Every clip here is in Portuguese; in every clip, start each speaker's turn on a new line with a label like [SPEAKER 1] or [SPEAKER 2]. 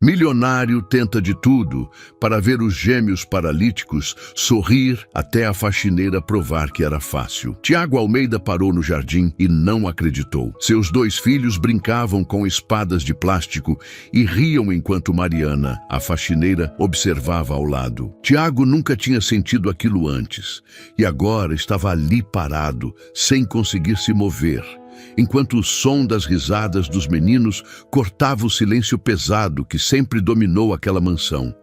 [SPEAKER 1] Milionário tenta de tudo para ver os gêmeos paralíticos sorrir até a faxineira provar que era fácil. Tiago Almeida parou no jardim e não acreditou. Seus 2 filhos brincavam com espadas de plástico e riam enquanto Mariana, a faxineira, observava ao lado. Tiago nunca tinha sentido aquilo antes e agora estava ali parado, sem conseguir se mover, enquanto o som das risadas dos meninos cortava o silêncio pesado que sempre dominou aquela mansão.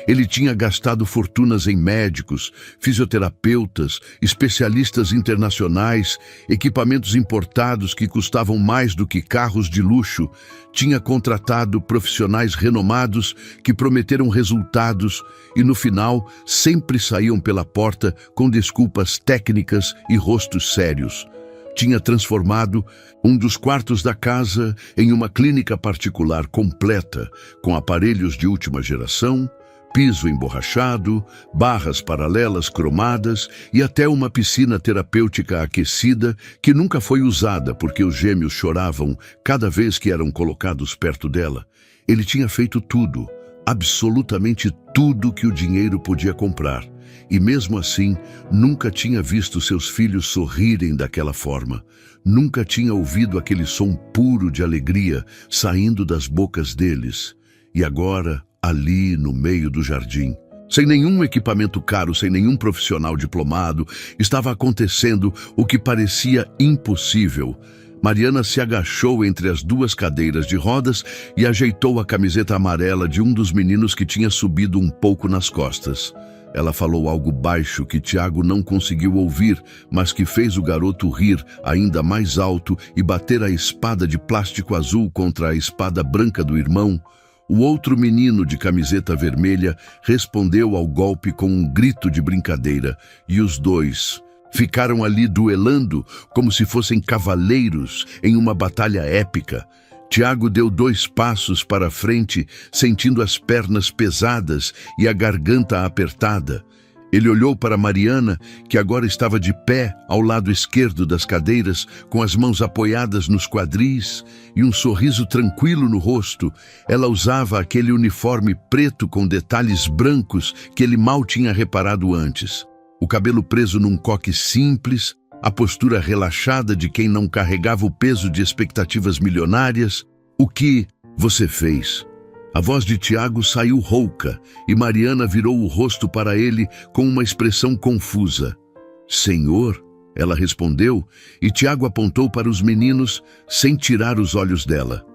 [SPEAKER 1] Ele tinha gastado fortunas em médicos, fisioterapeutas, especialistas internacionais, equipamentos importados que custavam mais do que carros de luxo. Tinha contratado profissionais renomados que prometeram resultados e, no final, sempre saíam pela porta com desculpas técnicas e rostos sérios. Tinha transformado um dos quartos da casa em uma clínica particular completa, com aparelhos de última geração, piso emborrachado, barras paralelas cromadas e até uma piscina terapêutica aquecida que nunca foi usada porque os gêmeos choravam cada vez que eram colocados perto dela. Ele tinha feito tudo, absolutamente tudo que o dinheiro podia comprar. E mesmo assim, nunca tinha visto seus filhos sorrirem daquela forma. Nunca tinha ouvido aquele som puro de alegria saindo das bocas deles. E agora, ali no meio do jardim, sem nenhum equipamento caro, sem nenhum profissional diplomado, estava acontecendo o que parecia impossível. Mariana se agachou entre as 2 cadeiras de rodas e ajeitou a camiseta amarela de um dos meninos que tinha subido um pouco nas costas. Ela falou algo baixo que Tiago não conseguiu ouvir, mas que fez o garoto rir ainda mais alto e bater a espada de plástico azul contra a espada branca do irmão. O outro menino de camiseta vermelha respondeu ao golpe com um grito de brincadeira, e os 2 ficaram ali duelando como se fossem cavaleiros em uma batalha épica. Tiago deu 2 passos para frente, sentindo as pernas pesadas e a garganta apertada. Ele olhou para Mariana, que agora estava de pé ao lado esquerdo das cadeiras, com as mãos apoiadas nos quadris e um sorriso tranquilo no rosto. Ela usava aquele uniforme preto com detalhes brancos que ele mal tinha reparado antes. O cabelo preso num coque simples, a postura relaxada de quem não carregava o peso de expectativas milionárias. O que você fez? A voz de Tiago saiu rouca e Mariana virou o rosto para ele com uma expressão confusa. Senhor, ela respondeu, e Tiago apontou para os meninos sem tirar os olhos dela.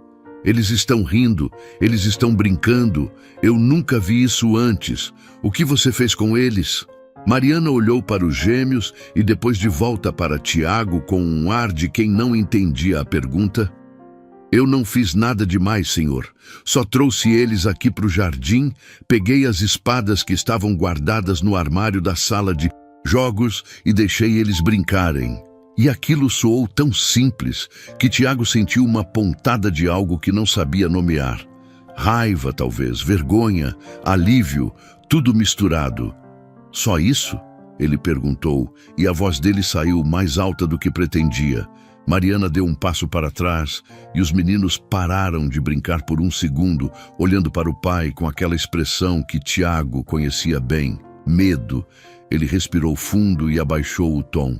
[SPEAKER 1] Eles estão rindo, eles estão brincando. Eu nunca vi isso antes. O que você fez com eles? Mariana olhou para os gêmeos e depois de volta para Tiago com um ar de quem não entendia a pergunta. Eu não fiz nada demais, senhor. Só trouxe eles aqui para o jardim, peguei as espadas que estavam guardadas no armário da sala de jogos e deixei eles brincarem. E aquilo soou tão simples que Tiago sentiu uma pontada de algo que não sabia nomear. Raiva, talvez, vergonha, alívio, tudo misturado. Só isso? Ele perguntou, e a voz dele saiu mais alta do que pretendia. Mariana deu um passo para trás e os meninos pararam de brincar por um segundo, olhando para o pai com aquela expressão que Tiago conhecia bem, medo. Ele respirou fundo e abaixou o tom.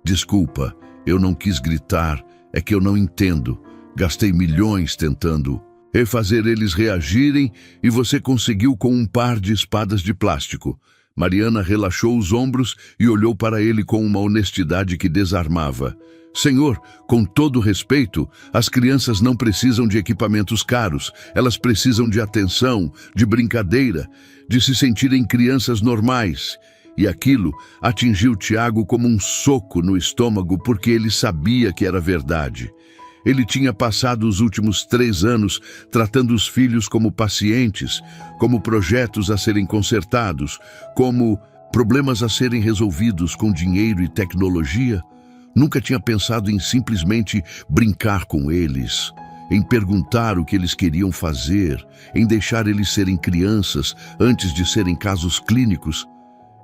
[SPEAKER 1] Desculpa, eu não quis gritar, é que eu não entendo. Gastei milhões tentando refazer eles reagirem e você conseguiu com um par de espadas de plástico. Mariana relaxou os ombros e olhou para ele com uma honestidade que desarmava. Senhor, com todo respeito, as crianças não precisam de equipamentos caros. Elas precisam de atenção, de brincadeira, de se sentirem crianças normais. E aquilo atingiu Tiago como um soco no estômago porque ele sabia que era verdade. Ele tinha passado os últimos 3 anos tratando os filhos como pacientes, como projetos a serem consertados, como problemas a serem resolvidos com dinheiro e tecnologia. Nunca tinha pensado em simplesmente brincar com eles, em perguntar o que eles queriam fazer, em deixar eles serem crianças antes de serem casos clínicos.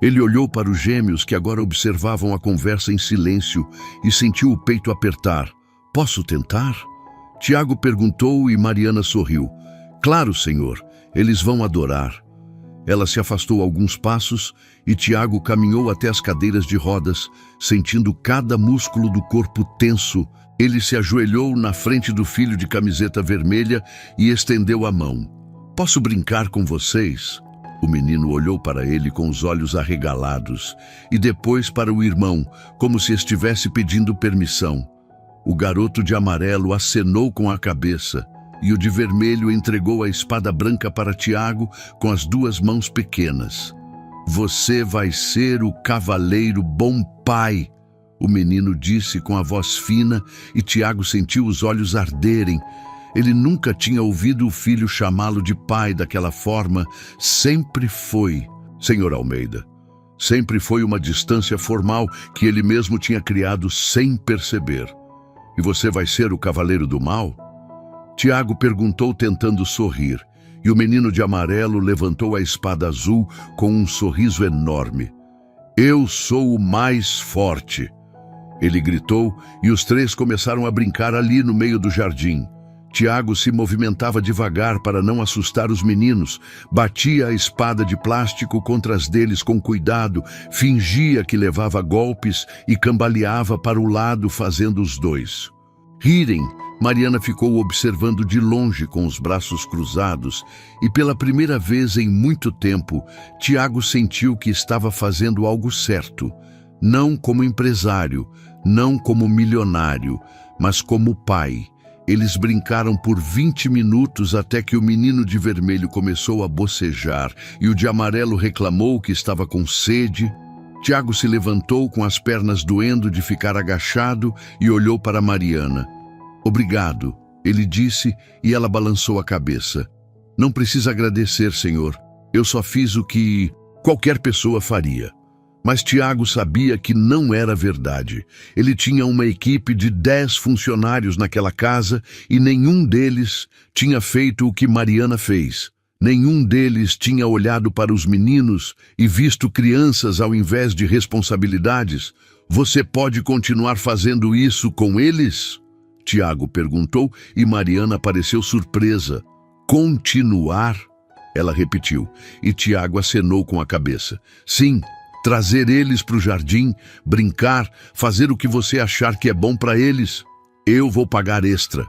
[SPEAKER 1] Ele olhou para os gêmeos que agora observavam a conversa em silêncio e sentiu o peito apertar. Posso tentar? Tiago perguntou e Mariana sorriu. Claro, senhor, eles vão adorar. Ela se afastou alguns passos e Tiago caminhou até as cadeiras de rodas, sentindo cada músculo do corpo tenso. Ele se ajoelhou na frente do filho de camiseta vermelha e estendeu a mão. Posso brincar com vocês? O menino olhou para ele com os olhos arregalados e depois para o irmão, como se estivesse pedindo permissão. O garoto de amarelo acenou com a cabeça e o de vermelho entregou a espada branca para Tiago com as duas mãos pequenas. Você vai ser o cavaleiro bom pai, o menino disse com a voz fina e Tiago sentiu os olhos arderem. Ele nunca tinha ouvido o filho chamá-lo de pai daquela forma. Sempre foi, Senhor Almeida. Sempre foi uma distância formal que ele mesmo tinha criado sem perceber. E você vai ser o cavaleiro do mal? Tiago perguntou tentando sorrir, e o menino de amarelo levantou a espada azul com um sorriso enorme. Eu sou o mais forte, ele gritou, e os três começaram a brincar ali no meio do jardim. Tiago se movimentava devagar para não assustar os meninos, batia a espada de plástico contra as deles com cuidado, fingia que levava golpes e cambaleava para o lado fazendo os dois rirem. Mariana ficou observando de longe com os braços cruzados e pela primeira vez em muito tempo, Tiago sentiu que estava fazendo algo certo. Não como empresário, não como milionário, mas como pai. Eles brincaram por 20 minutos até que o menino de vermelho começou a bocejar e o de amarelo reclamou que estava com sede. Tiago se levantou com as pernas doendo de ficar agachado e olhou para Mariana. Obrigado, ele disse e ela balançou a cabeça. Não precisa agradecer, senhor. Eu só fiz o que qualquer pessoa faria. Mas Tiago sabia que não era verdade. Ele tinha uma equipe de 10 funcionários naquela casa e nenhum deles tinha feito o que Mariana fez. Nenhum deles tinha olhado para os meninos e visto crianças ao invés de responsabilidades. Você pode continuar fazendo isso com eles? Tiago perguntou e Mariana pareceu surpresa. Continuar? Ela repetiu e Tiago acenou com a cabeça. Sim. Trazer eles para o jardim, brincar, fazer o que você achar que é bom para eles. Eu vou pagar extra.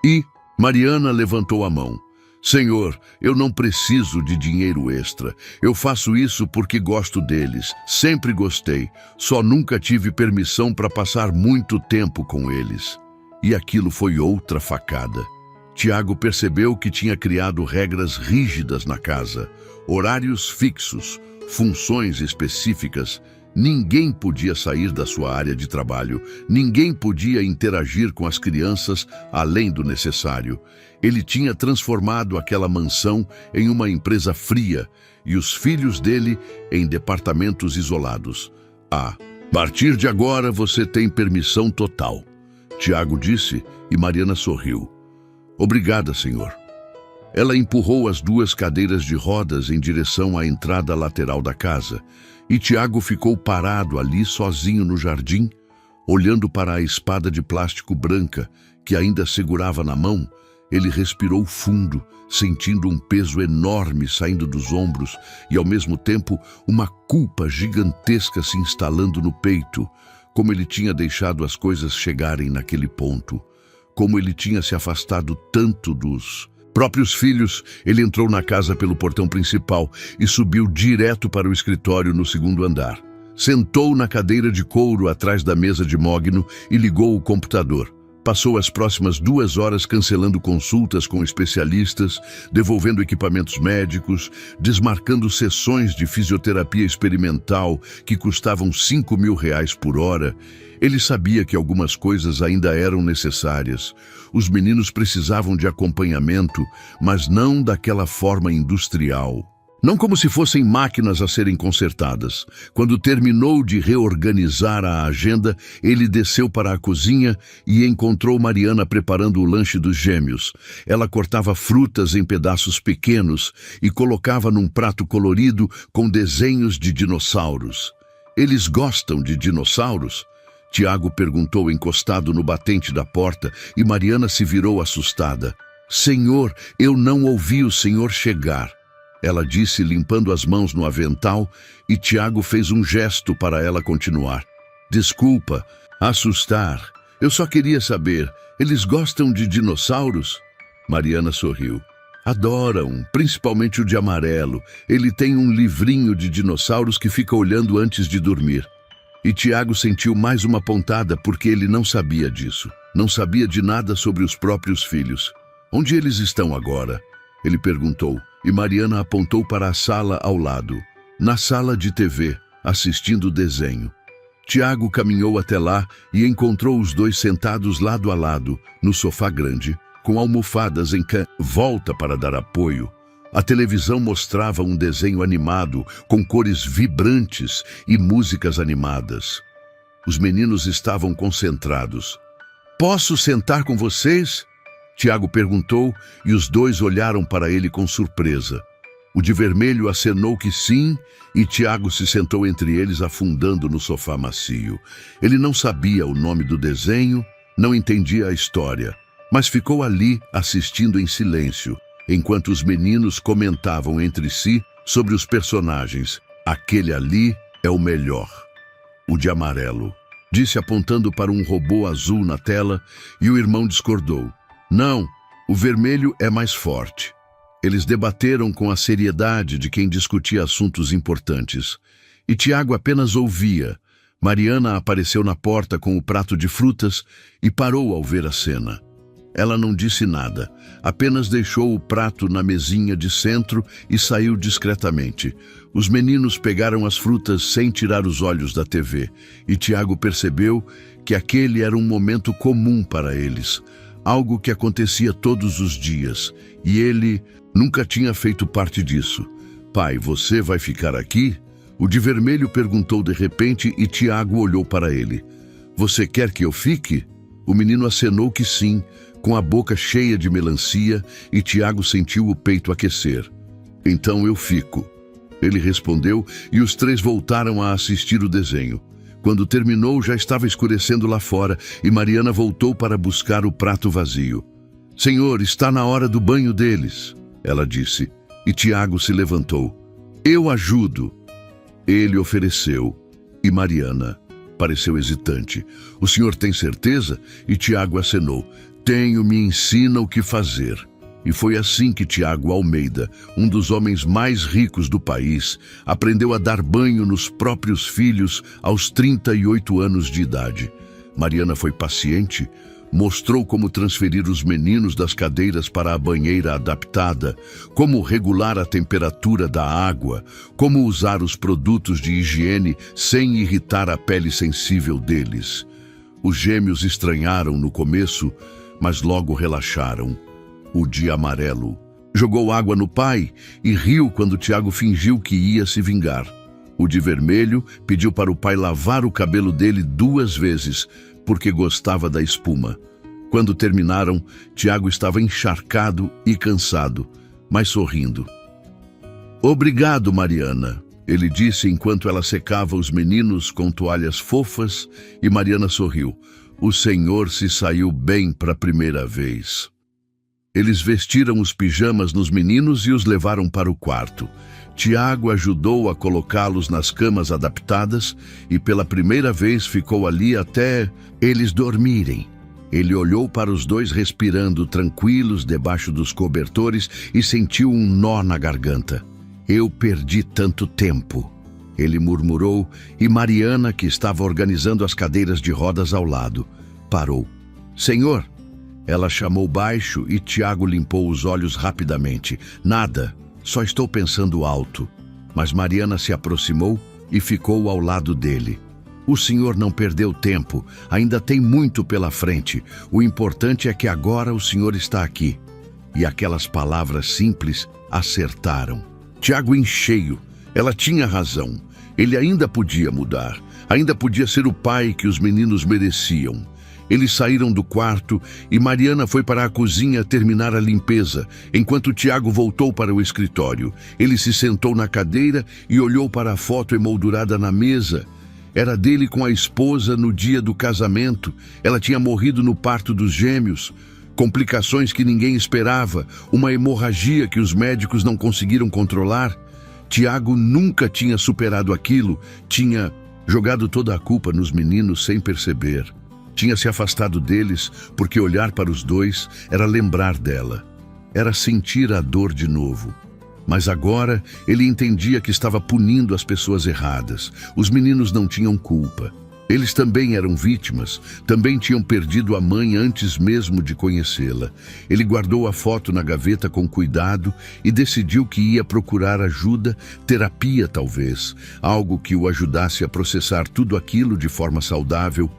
[SPEAKER 1] E Mariana levantou a mão. Senhor, eu não preciso de dinheiro extra. Eu faço isso porque gosto deles. Sempre gostei. Só nunca tive permissão para passar muito tempo com eles. E aquilo foi outra facada. Tiago percebeu que tinha criado regras rígidas na casa, horários fixos, funções específicas. Ninguém podia sair da sua área de trabalho, ninguém podia interagir com as crianças além do necessário. Ele tinha transformado aquela mansão em uma empresa fria e os filhos dele em departamentos isolados. A partir de agora você tem permissão total, Tiago disse e Mariana sorriu. Obrigada, senhor. Ela empurrou as 2 cadeiras de rodas em direção à entrada lateral da casa, e Tiago ficou parado ali sozinho no jardim, olhando para a espada de plástico branca que ainda segurava na mão. Ele respirou fundo, sentindo um peso enorme saindo dos ombros e, ao mesmo tempo, uma culpa gigantesca se instalando no peito. Como ele tinha deixado as coisas chegarem naquele ponto. Como ele tinha se afastado tanto dos próprios filhos. Ele entrou na casa pelo portão principal e subiu direto para o escritório no 2º andar. Sentou na cadeira de couro atrás da mesa de mogno e ligou o computador. Passou as próximas 2 horas cancelando consultas com especialistas, devolvendo equipamentos médicos, desmarcando sessões de fisioterapia experimental que custavam R$5.000 por hora. Ele sabia que algumas coisas ainda eram necessárias. Os meninos precisavam de acompanhamento, mas não daquela forma industrial. Não como se fossem máquinas a serem consertadas. Quando terminou de reorganizar a agenda, ele desceu para a cozinha e encontrou Mariana preparando o lanche dos gêmeos. Ela cortava frutas em pedaços pequenos e colocava num prato colorido com desenhos de dinossauros. Eles gostam de dinossauros? Tiago perguntou encostado no batente da porta e Mariana se virou assustada. Senhor, eu não ouvi o Senhor chegar. Ela disse, limpando as mãos no avental, e Tiago fez um gesto para ela continuar. Desculpa, assustar. Eu só queria saber, eles gostam de dinossauros? Mariana sorriu. Adoram, principalmente o de amarelo. Ele tem um livrinho de dinossauros que fica olhando antes de dormir. E Tiago sentiu mais uma pontada porque ele não sabia disso. Não sabia de nada sobre os próprios filhos. Onde eles estão agora? Ele perguntou, e Mariana apontou para a sala ao lado. Na sala de TV, assistindo desenho. Tiago caminhou até lá e encontrou os dois sentados lado a lado, no sofá grande, com almofadas em volta para dar apoio. A televisão mostrava um desenho animado, com cores vibrantes e músicas animadas. Os meninos estavam concentrados. Posso sentar com vocês? Tiago perguntou e os dois olharam para ele com surpresa. O de vermelho acenou que sim e Tiago se sentou entre eles afundando no sofá macio. Ele não sabia o nome do desenho, não entendia a história, mas ficou ali assistindo em silêncio, enquanto os meninos comentavam entre si sobre os personagens. Aquele ali é o melhor. O de amarelo, disse apontando para um robô azul na tela, e o irmão discordou. Não, o vermelho é mais forte. Eles debateram com a seriedade de quem discutia assuntos importantes. E Tiago apenas ouvia. Mariana apareceu na porta com o prato de frutas e parou ao ver a cena. Ela não disse nada, apenas deixou o prato na mesinha de centro e saiu discretamente. Os meninos pegaram as frutas sem tirar os olhos da TV, e Tiago percebeu que aquele era um momento comum para eles. Algo que acontecia todos os dias, e ele nunca tinha feito parte disso. Pai, você vai ficar aqui? O de vermelho perguntou de repente e Tiago olhou para ele. Você quer que eu fique? O menino acenou que sim, com a boca cheia de melancia, e Tiago sentiu o peito aquecer. Então eu fico. Ele respondeu e os três voltaram a assistir o desenho. Quando terminou, já estava escurecendo lá fora e Mariana voltou para buscar o prato vazio. Senhor, está na hora do banho deles, ela disse, e Tiago se levantou. Eu ajudo. Ele ofereceu, e Mariana pareceu hesitante. O senhor tem certeza? E Tiago acenou. Tenho, me ensina o que fazer. E foi assim que Tiago Almeida, um dos homens mais ricos do país, aprendeu a dar banho nos próprios filhos aos 38 anos de idade. Mariana foi paciente, mostrou como transferir os meninos das cadeiras para a banheira adaptada, como regular a temperatura da água, como usar os produtos de higiene sem irritar a pele sensível deles. Os gêmeos estranharam no começo, mas logo relaxaram. O de amarelo jogou água no pai e riu quando Tiago fingiu que ia se vingar. O de vermelho pediu para o pai lavar o cabelo dele 2 vezes, porque gostava da espuma. Quando terminaram, Tiago estava encharcado e cansado, mas sorrindo. Obrigado, Mariana, ele disse enquanto ela secava os meninos com toalhas fofas, e Mariana sorriu. O senhor se saiu bem para a primeira vez. Eles vestiram os pijamas nos meninos e os levaram para o quarto. Tiago ajudou a colocá-los nas camas adaptadas e pela primeira vez ficou ali até eles dormirem. Ele olhou para os dois respirando tranquilos debaixo dos cobertores e sentiu um nó na garganta. Eu perdi tanto tempo, ele murmurou, e Mariana, que estava organizando as cadeiras de rodas ao lado, parou. Senhor, ela chamou baixo e Tiago limpou os olhos rapidamente. Nada, só estou pensando alto. Mas Mariana se aproximou e ficou ao lado dele. O senhor não perdeu tempo, ainda tem muito pela frente. O importante é que agora o senhor está aqui. E aquelas palavras simples acertaram. Tiago em cheio. Ela tinha razão. Ele ainda podia mudar. Ainda podia ser o pai que os meninos mereciam. Eles saíram do quarto e Mariana foi para a cozinha terminar a limpeza, enquanto Tiago voltou para o escritório. Ele se sentou na cadeira e olhou para a foto emoldurada na mesa. Era dele com a esposa no dia do casamento. Ela tinha morrido no parto dos gêmeos. Complicações que ninguém esperava, uma hemorragia que os médicos não conseguiram controlar. Tiago nunca tinha superado aquilo, tinha jogado toda a culpa nos meninos sem perceber. Tinha se afastado deles porque olhar para os dois era lembrar dela. Era sentir a dor de novo. Mas agora ele entendia que estava punindo as pessoas erradas. Os meninos não tinham culpa. Eles também eram vítimas, também tinham perdido a mãe antes mesmo de conhecê-la. Ele guardou a foto na gaveta com cuidado e decidiu que ia procurar ajuda, terapia talvez, algo que o ajudasse a processar tudo aquilo de forma saudável.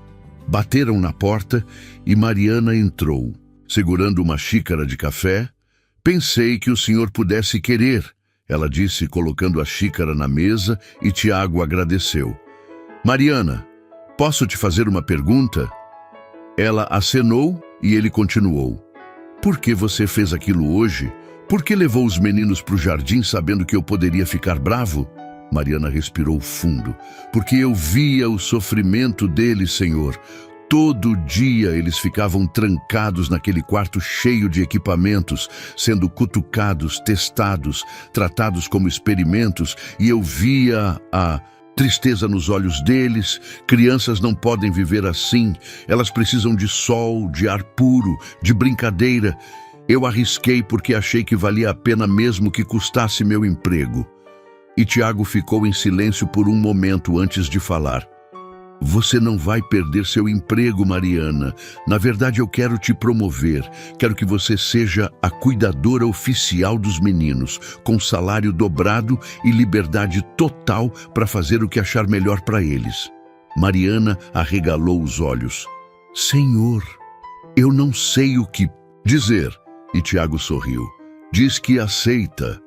[SPEAKER 1] Bateram na porta e Mariana entrou, segurando uma xícara de café. Pensei que o senhor pudesse querer, ela disse, colocando a xícara na mesa, e Tiago agradeceu. Mariana, posso te fazer uma pergunta? Ela acenou e ele continuou. Por que você fez aquilo hoje? Por que levou os meninos para o jardim sabendo que eu poderia ficar bravo? Mariana respirou fundo. Porque eu via o sofrimento deles, Senhor. Todo dia eles ficavam trancados naquele quarto cheio de equipamentos, sendo cutucados, testados, tratados como experimentos, e eu via a tristeza nos olhos deles. Crianças não podem viver assim, elas precisam de sol, de ar puro, de brincadeira. Eu arrisquei porque achei que valia a pena mesmo que custasse meu emprego. E Tiago ficou em silêncio por um momento antes de falar. Você não vai perder seu emprego, Mariana. Na verdade, eu quero te promover. Quero que você seja a cuidadora oficial dos meninos, com salário dobrado e liberdade total para fazer o que achar melhor para eles. Mariana arregalou os olhos. Senhor, eu não sei o que dizer. E Tiago sorriu. Diz que aceita.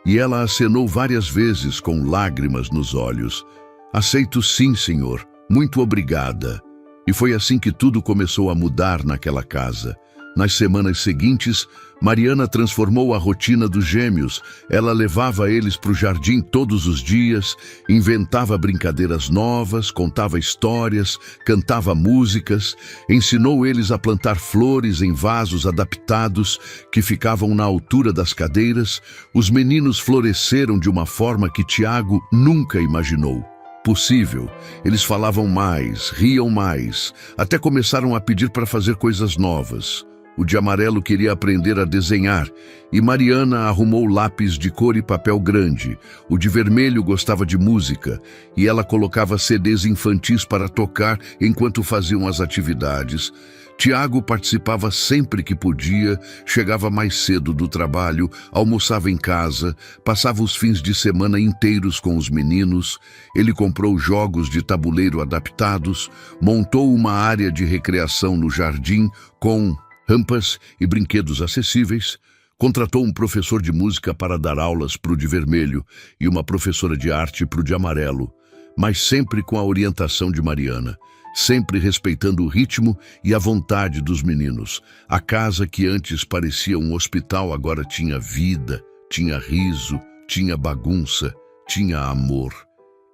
[SPEAKER 1] E ela acenou várias vezes com lágrimas nos olhos. Aceito sim, senhor. Muito obrigada. E foi assim que tudo começou a mudar naquela casa. Nas semanas seguintes, Mariana transformou a rotina dos gêmeos. Ela levava eles para o jardim todos os dias, inventava brincadeiras novas, contava histórias, cantava músicas, ensinou eles a plantar flores em vasos adaptados que ficavam na altura das cadeiras. Os meninos floresceram de uma forma que Tiago nunca imaginou possível. Eles falavam mais, riam mais, até começaram a pedir para fazer coisas novas. O de amarelo queria aprender a desenhar e Mariana arrumou lápis de cor e papel grande. O de vermelho gostava de música e ela colocava CDs infantis para tocar enquanto faziam as atividades. Tiago participava sempre que podia, chegava mais cedo do trabalho, almoçava em casa, passava os fins de semana inteiros com os meninos. Ele comprou jogos de tabuleiro adaptados, montou uma área de recreação no jardim com rampas e brinquedos acessíveis, contratou um professor de música para dar aulas para o de vermelho e uma professora de arte para o de amarelo, mas sempre com a orientação de Mariana. Sempre respeitando o ritmo e a vontade dos meninos. A casa que antes parecia um hospital agora tinha vida, tinha riso, tinha bagunça, tinha amor.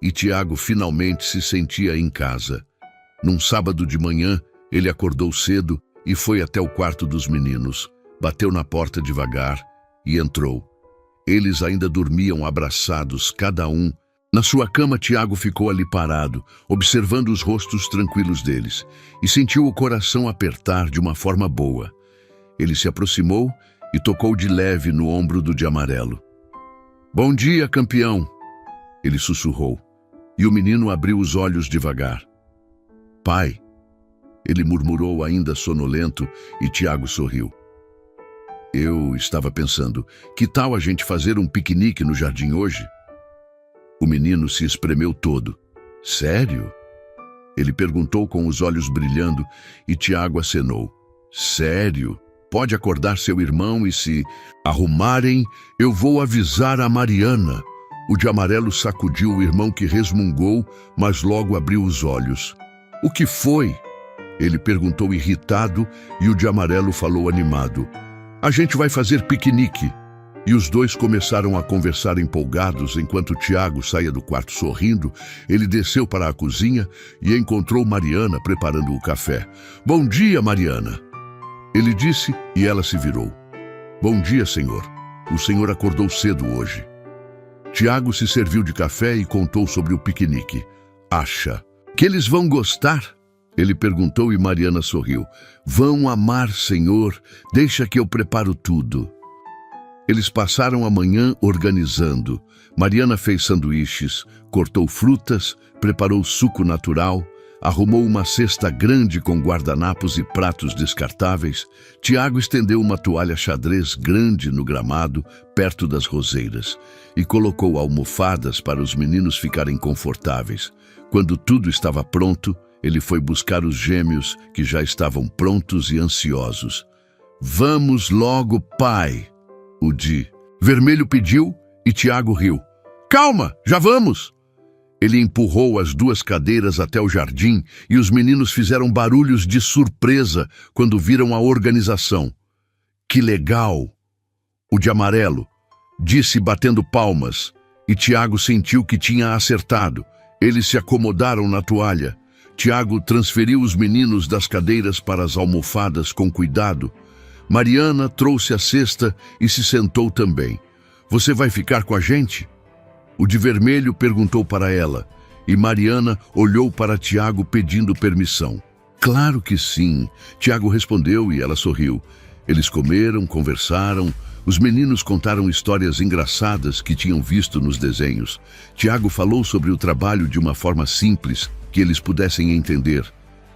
[SPEAKER 1] E Tiago finalmente se sentia em casa. Num sábado de manhã, ele acordou cedo e foi até o quarto dos meninos. Bateu na porta devagar e entrou. Eles ainda dormiam abraçados, cada um. Na sua cama, Tiago ficou ali parado, observando os rostos tranquilos deles, e sentiu o coração apertar de uma forma boa. Ele se aproximou e tocou de leve no ombro do de amarelo. Bom dia, campeão! Ele sussurrou, e o menino abriu os olhos devagar. Pai! Ele murmurou ainda sonolento, e Tiago sorriu. Eu estava pensando, que tal a gente fazer um piquenique no jardim hoje? O menino se espremeu todo. Sério? Ele perguntou com os olhos brilhando e Tiago acenou. Sério? Pode acordar seu irmão e se arrumarem, eu vou avisar a Mariana. O de amarelo sacudiu o irmão que resmungou, mas logo abriu os olhos. O que foi? Ele perguntou irritado e o de amarelo falou animado. A gente vai fazer piquenique. E os dois começaram a conversar empolgados enquanto Tiago saía do quarto sorrindo. Ele desceu para a cozinha e encontrou Mariana preparando o café. Bom dia, Mariana. Ele disse e ela se virou. Bom dia, senhor. O senhor acordou cedo hoje. Tiago se serviu de café e contou sobre o piquenique. Acha que eles vão gostar? Ele perguntou e Mariana sorriu. Vão amar, senhor. Deixa que eu preparo tudo. Eles passaram a manhã organizando. Mariana fez sanduíches, cortou frutas, preparou suco natural, arrumou uma cesta grande com guardanapos e pratos descartáveis. Tiago estendeu uma toalha xadrez grande no gramado, perto das roseiras, e colocou almofadas para os meninos ficarem confortáveis. Quando tudo estava pronto, ele foi buscar os gêmeos, que já estavam prontos e ansiosos. Vamos logo, pai, o Di Vermelho pediu e Tiago riu. Calma, já vamos! Ele empurrou as duas cadeiras até o jardim e os meninos fizeram barulhos de surpresa quando viram a organização. Que legal! O de amarelo disse batendo palmas e Tiago sentiu que tinha acertado. Eles se acomodaram na toalha. Tiago transferiu os meninos das cadeiras para as almofadas com cuidado. Mariana trouxe a cesta e se sentou também. Você vai ficar com a gente? O de vermelho perguntou para ela, e Mariana olhou para Tiago pedindo permissão. Claro que sim, Tiago respondeu e ela sorriu. Eles comeram, conversaram, os meninos contaram histórias engraçadas que tinham visto nos desenhos. Tiago falou sobre o trabalho de uma forma simples, que eles pudessem entender.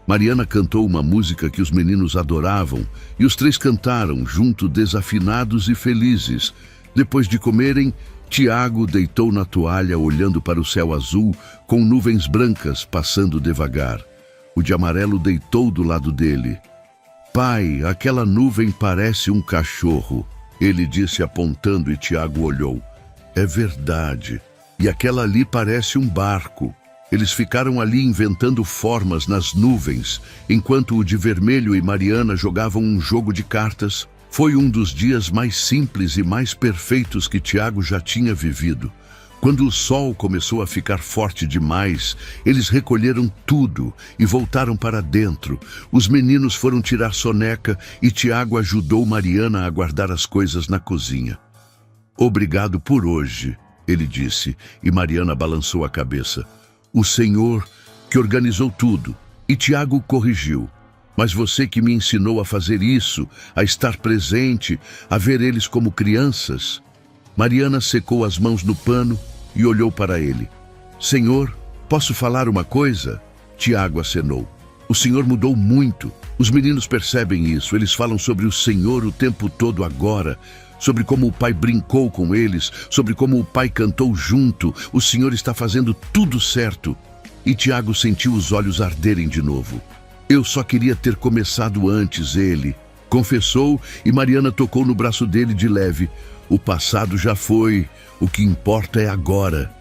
[SPEAKER 1] Mariana cantou uma música que os meninos adoravam, e os três cantaram, junto, desafinados e felizes. Depois de comerem, Tiago deitou na toalha olhando para o céu azul, com nuvens brancas passando devagar. O de amarelo deitou do lado dele. Pai, aquela nuvem parece um cachorro, ele disse apontando e Tiago olhou. É verdade. E aquela ali parece um barco. Eles ficaram ali inventando formas nas nuvens, enquanto o de vermelho e Mariana jogavam um jogo de cartas. Foi um dos dias mais simples e mais perfeitos que Tiago já tinha vivido. Quando o sol começou a ficar forte demais, eles recolheram tudo e voltaram para dentro. Os meninos foram tirar soneca e Tiago ajudou Mariana a guardar as coisas na cozinha. Obrigado por hoje, ele disse, e Mariana balançou a cabeça. O Senhor que organizou tudo, e Tiago corrigiu. Mas você que me ensinou a fazer isso, a estar presente, a ver eles como crianças. Mariana secou as mãos no pano e olhou para ele. Senhor, posso falar uma coisa? Tiago acenou. O Senhor mudou muito. Os meninos percebem isso. Eles falam sobre o Senhor o tempo todo agora. Sobre como o pai brincou com eles, sobre como o pai cantou junto. O Senhor está fazendo tudo certo. E Tiago sentiu os olhos arderem de novo. Eu só queria ter começado antes, ele confessou, e Mariana tocou no braço dele de leve. O passado já foi, o que importa é agora.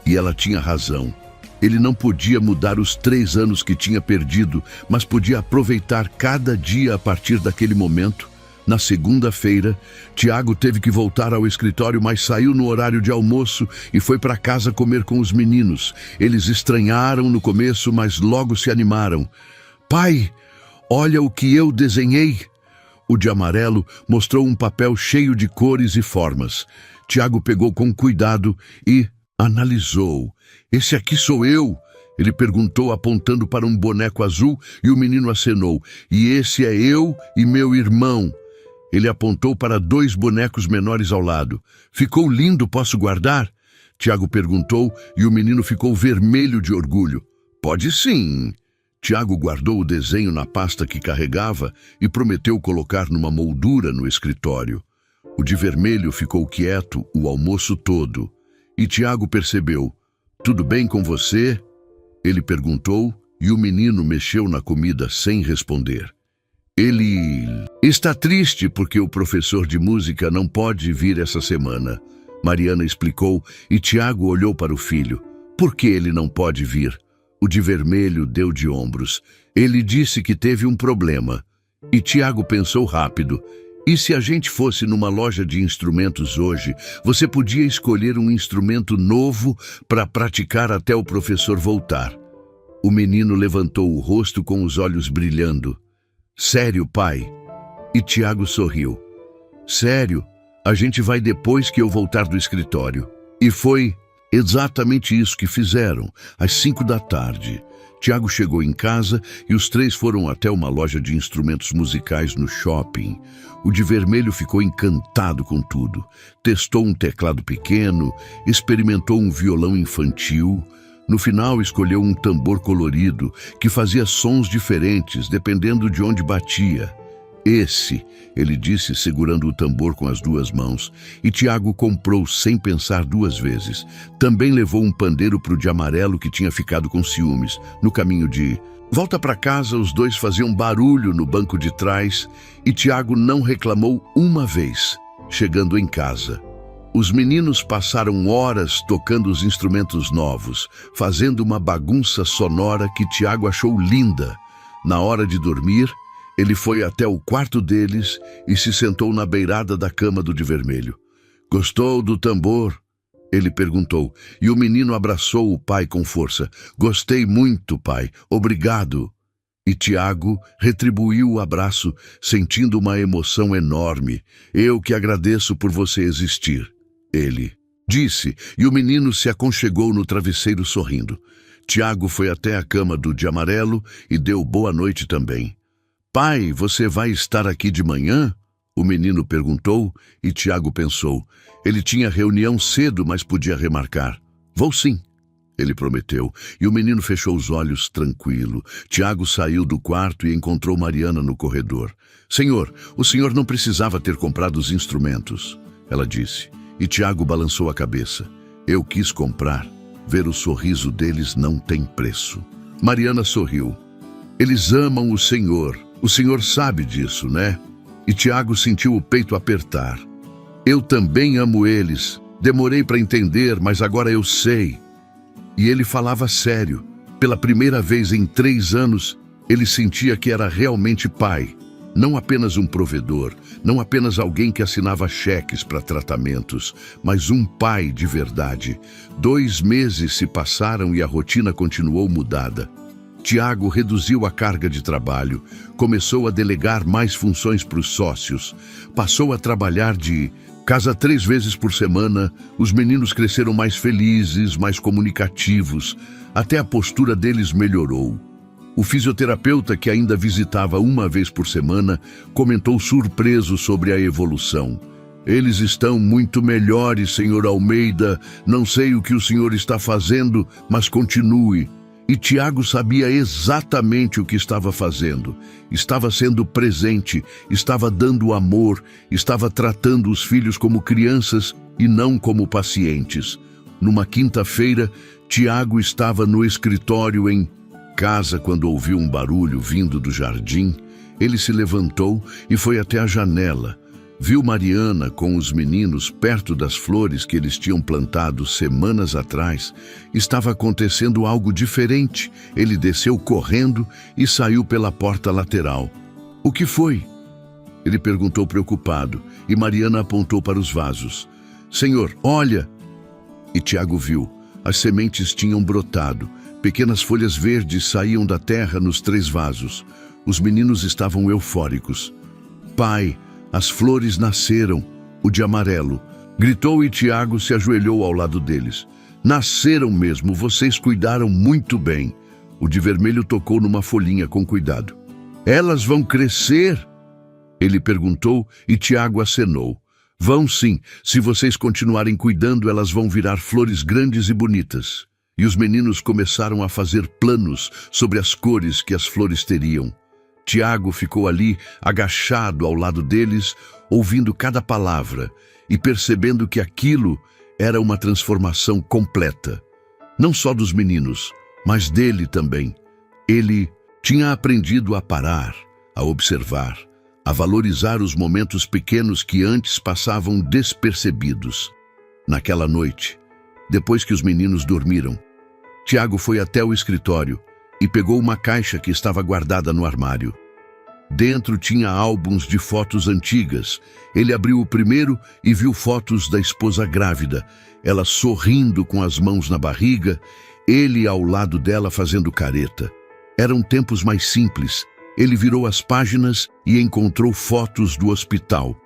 [SPEAKER 1] E ela tinha razão. Ele não podia mudar os 3 anos que tinha perdido, mas podia aproveitar cada dia a partir daquele momento. Na segunda-feira, Tiago teve que voltar ao escritório, mas saiu no horário de almoço e foi para casa comer com os meninos. Eles estranharam no começo, mas logo se animaram. Pai, olha o que eu desenhei. O de amarelo mostrou um papel cheio de cores e formas. Tiago pegou com cuidado e analisou. Esse aqui sou eu. Ele perguntou apontando para um boneco azul e o menino acenou. E esse é eu e meu irmão. Ele apontou para 2 bonecos menores ao lado. Ficou lindo, posso guardar? Tiago perguntou e o menino ficou vermelho de orgulho. Pode sim. Tiago guardou o desenho na pasta que carregava e prometeu colocar numa moldura no escritório. O de vermelho ficou quieto o almoço todo. E Tiago percebeu. Tudo bem com você? Ele perguntou e o menino mexeu na comida sem responder. Ele está triste porque o professor de música não pode vir essa semana. Mariana explicou e Tiago olhou para o filho. Por que ele não pode vir? O de vermelho deu de ombros. Ele disse que teve um problema. E Tiago pensou rápido. E se a gente fosse numa loja de instrumentos hoje, você podia escolher um instrumento novo para praticar até o professor voltar. O menino levantou o rosto com os olhos brilhando. Sério, pai? E Tiago sorriu. Sério, a gente vai depois que eu voltar do escritório. E foi exatamente isso que fizeram, às 5 da tarde. Tiago chegou em casa e os três foram até uma loja de instrumentos musicais no shopping. O de vermelho ficou encantado com tudo. Testou um teclado pequeno, experimentou um violão infantil. No final, escolheu um tambor colorido que fazia sons diferentes dependendo de onde batia. Esse, ele disse, segurando o tambor com as duas mãos, e Tiago comprou sem pensar duas vezes. Também levou um pandeiro para o de amarelo que tinha ficado com ciúmes. No caminho de volta para casa, os dois faziam barulho no banco de trás e Tiago não reclamou uma vez. Chegando em casa, os meninos passaram horas tocando os instrumentos novos, fazendo uma bagunça sonora que Tiago achou linda. Na hora de dormir, ele foi até o quarto deles e se sentou na beirada da cama do de vermelho. Gostou do tambor? Ele perguntou, e o menino abraçou o pai com força. Gostei muito, pai. Obrigado. E Tiago retribuiu o abraço, sentindo uma emoção enorme. Eu que agradeço por você existir. Ele disse, e o menino se aconchegou no travesseiro sorrindo. Tiago foi até a cama do de amarelo e deu boa noite também. Pai, você vai estar aqui de manhã? O menino perguntou e Tiago pensou. Ele tinha reunião cedo, mas podia remarcar. Vou sim, ele prometeu, e o menino fechou os olhos tranquilo. Tiago saiu do quarto e encontrou Mariana no corredor. Senhor, o senhor não precisava ter comprado os instrumentos, ela disse, e Tiago balançou a cabeça. Eu quis comprar. Ver o sorriso deles não tem preço. Mariana sorriu. Eles amam o senhor sabe disso, né? E Tiago sentiu o peito apertar. Eu também amo eles. Demorei para entender, mas agora eu sei. E ele falava sério. Pela primeira vez em 3 anos, ele sentia que era realmente pai. Não apenas um provedor, não apenas alguém que assinava cheques para tratamentos, mas um pai de verdade. 2 meses se passaram e a rotina continuou mudada. Tiago reduziu a carga de trabalho, começou a delegar mais funções para os sócios, passou a trabalhar de casa 3 vezes por semana. Os meninos cresceram mais felizes, mais comunicativos, até a postura deles melhorou. O fisioterapeuta, que ainda visitava 1 vez por semana, comentou surpreso sobre a evolução. Eles estão muito melhores, senhor Almeida. Não sei o que o senhor está fazendo, mas continue. E Tiago sabia exatamente o que estava fazendo. Estava sendo presente, estava dando amor, estava tratando os filhos como crianças e não como pacientes. Numa quinta-feira, Tiago estava no escritório em casa quando ouviu um barulho vindo do jardim. Ele se levantou e foi até a janela. Viu Mariana com os meninos perto das flores que eles tinham plantado semanas atrás. Estava acontecendo algo diferente. Ele desceu correndo e saiu pela porta lateral. O que foi? Ele perguntou preocupado, e Mariana apontou para os vasos. Senhor, olha! E Tiago viu. As sementes tinham brotado. Pequenas folhas verdes saíam da terra nos 3 vasos. Os meninos estavam eufóricos. Pai, as flores nasceram, o de amarelo. Gritou e Tiago se ajoelhou ao lado deles. Nasceram mesmo, vocês cuidaram muito bem. O de vermelho tocou numa folhinha com cuidado. Elas vão crescer? Ele perguntou e Tiago acenou. Vão sim, se vocês continuarem cuidando, elas vão virar flores grandes e bonitas. E os meninos começaram a fazer planos sobre as cores que as flores teriam. Tiago ficou ali, agachado ao lado deles, ouvindo cada palavra e percebendo que aquilo era uma transformação completa. Não só dos meninos, mas dele também. Ele tinha aprendido a parar, a observar, a valorizar os momentos pequenos que antes passavam despercebidos. Naquela noite, depois que os meninos dormiram, Tiago foi até o escritório e pegou uma caixa que estava guardada no armário. Dentro tinha álbuns de fotos antigas. Ele abriu o primeiro e viu fotos da esposa grávida, ela sorrindo com as mãos na barriga, ele ao lado dela fazendo careta. Eram tempos mais simples, Ele virou as páginas e encontrou fotos do hospital,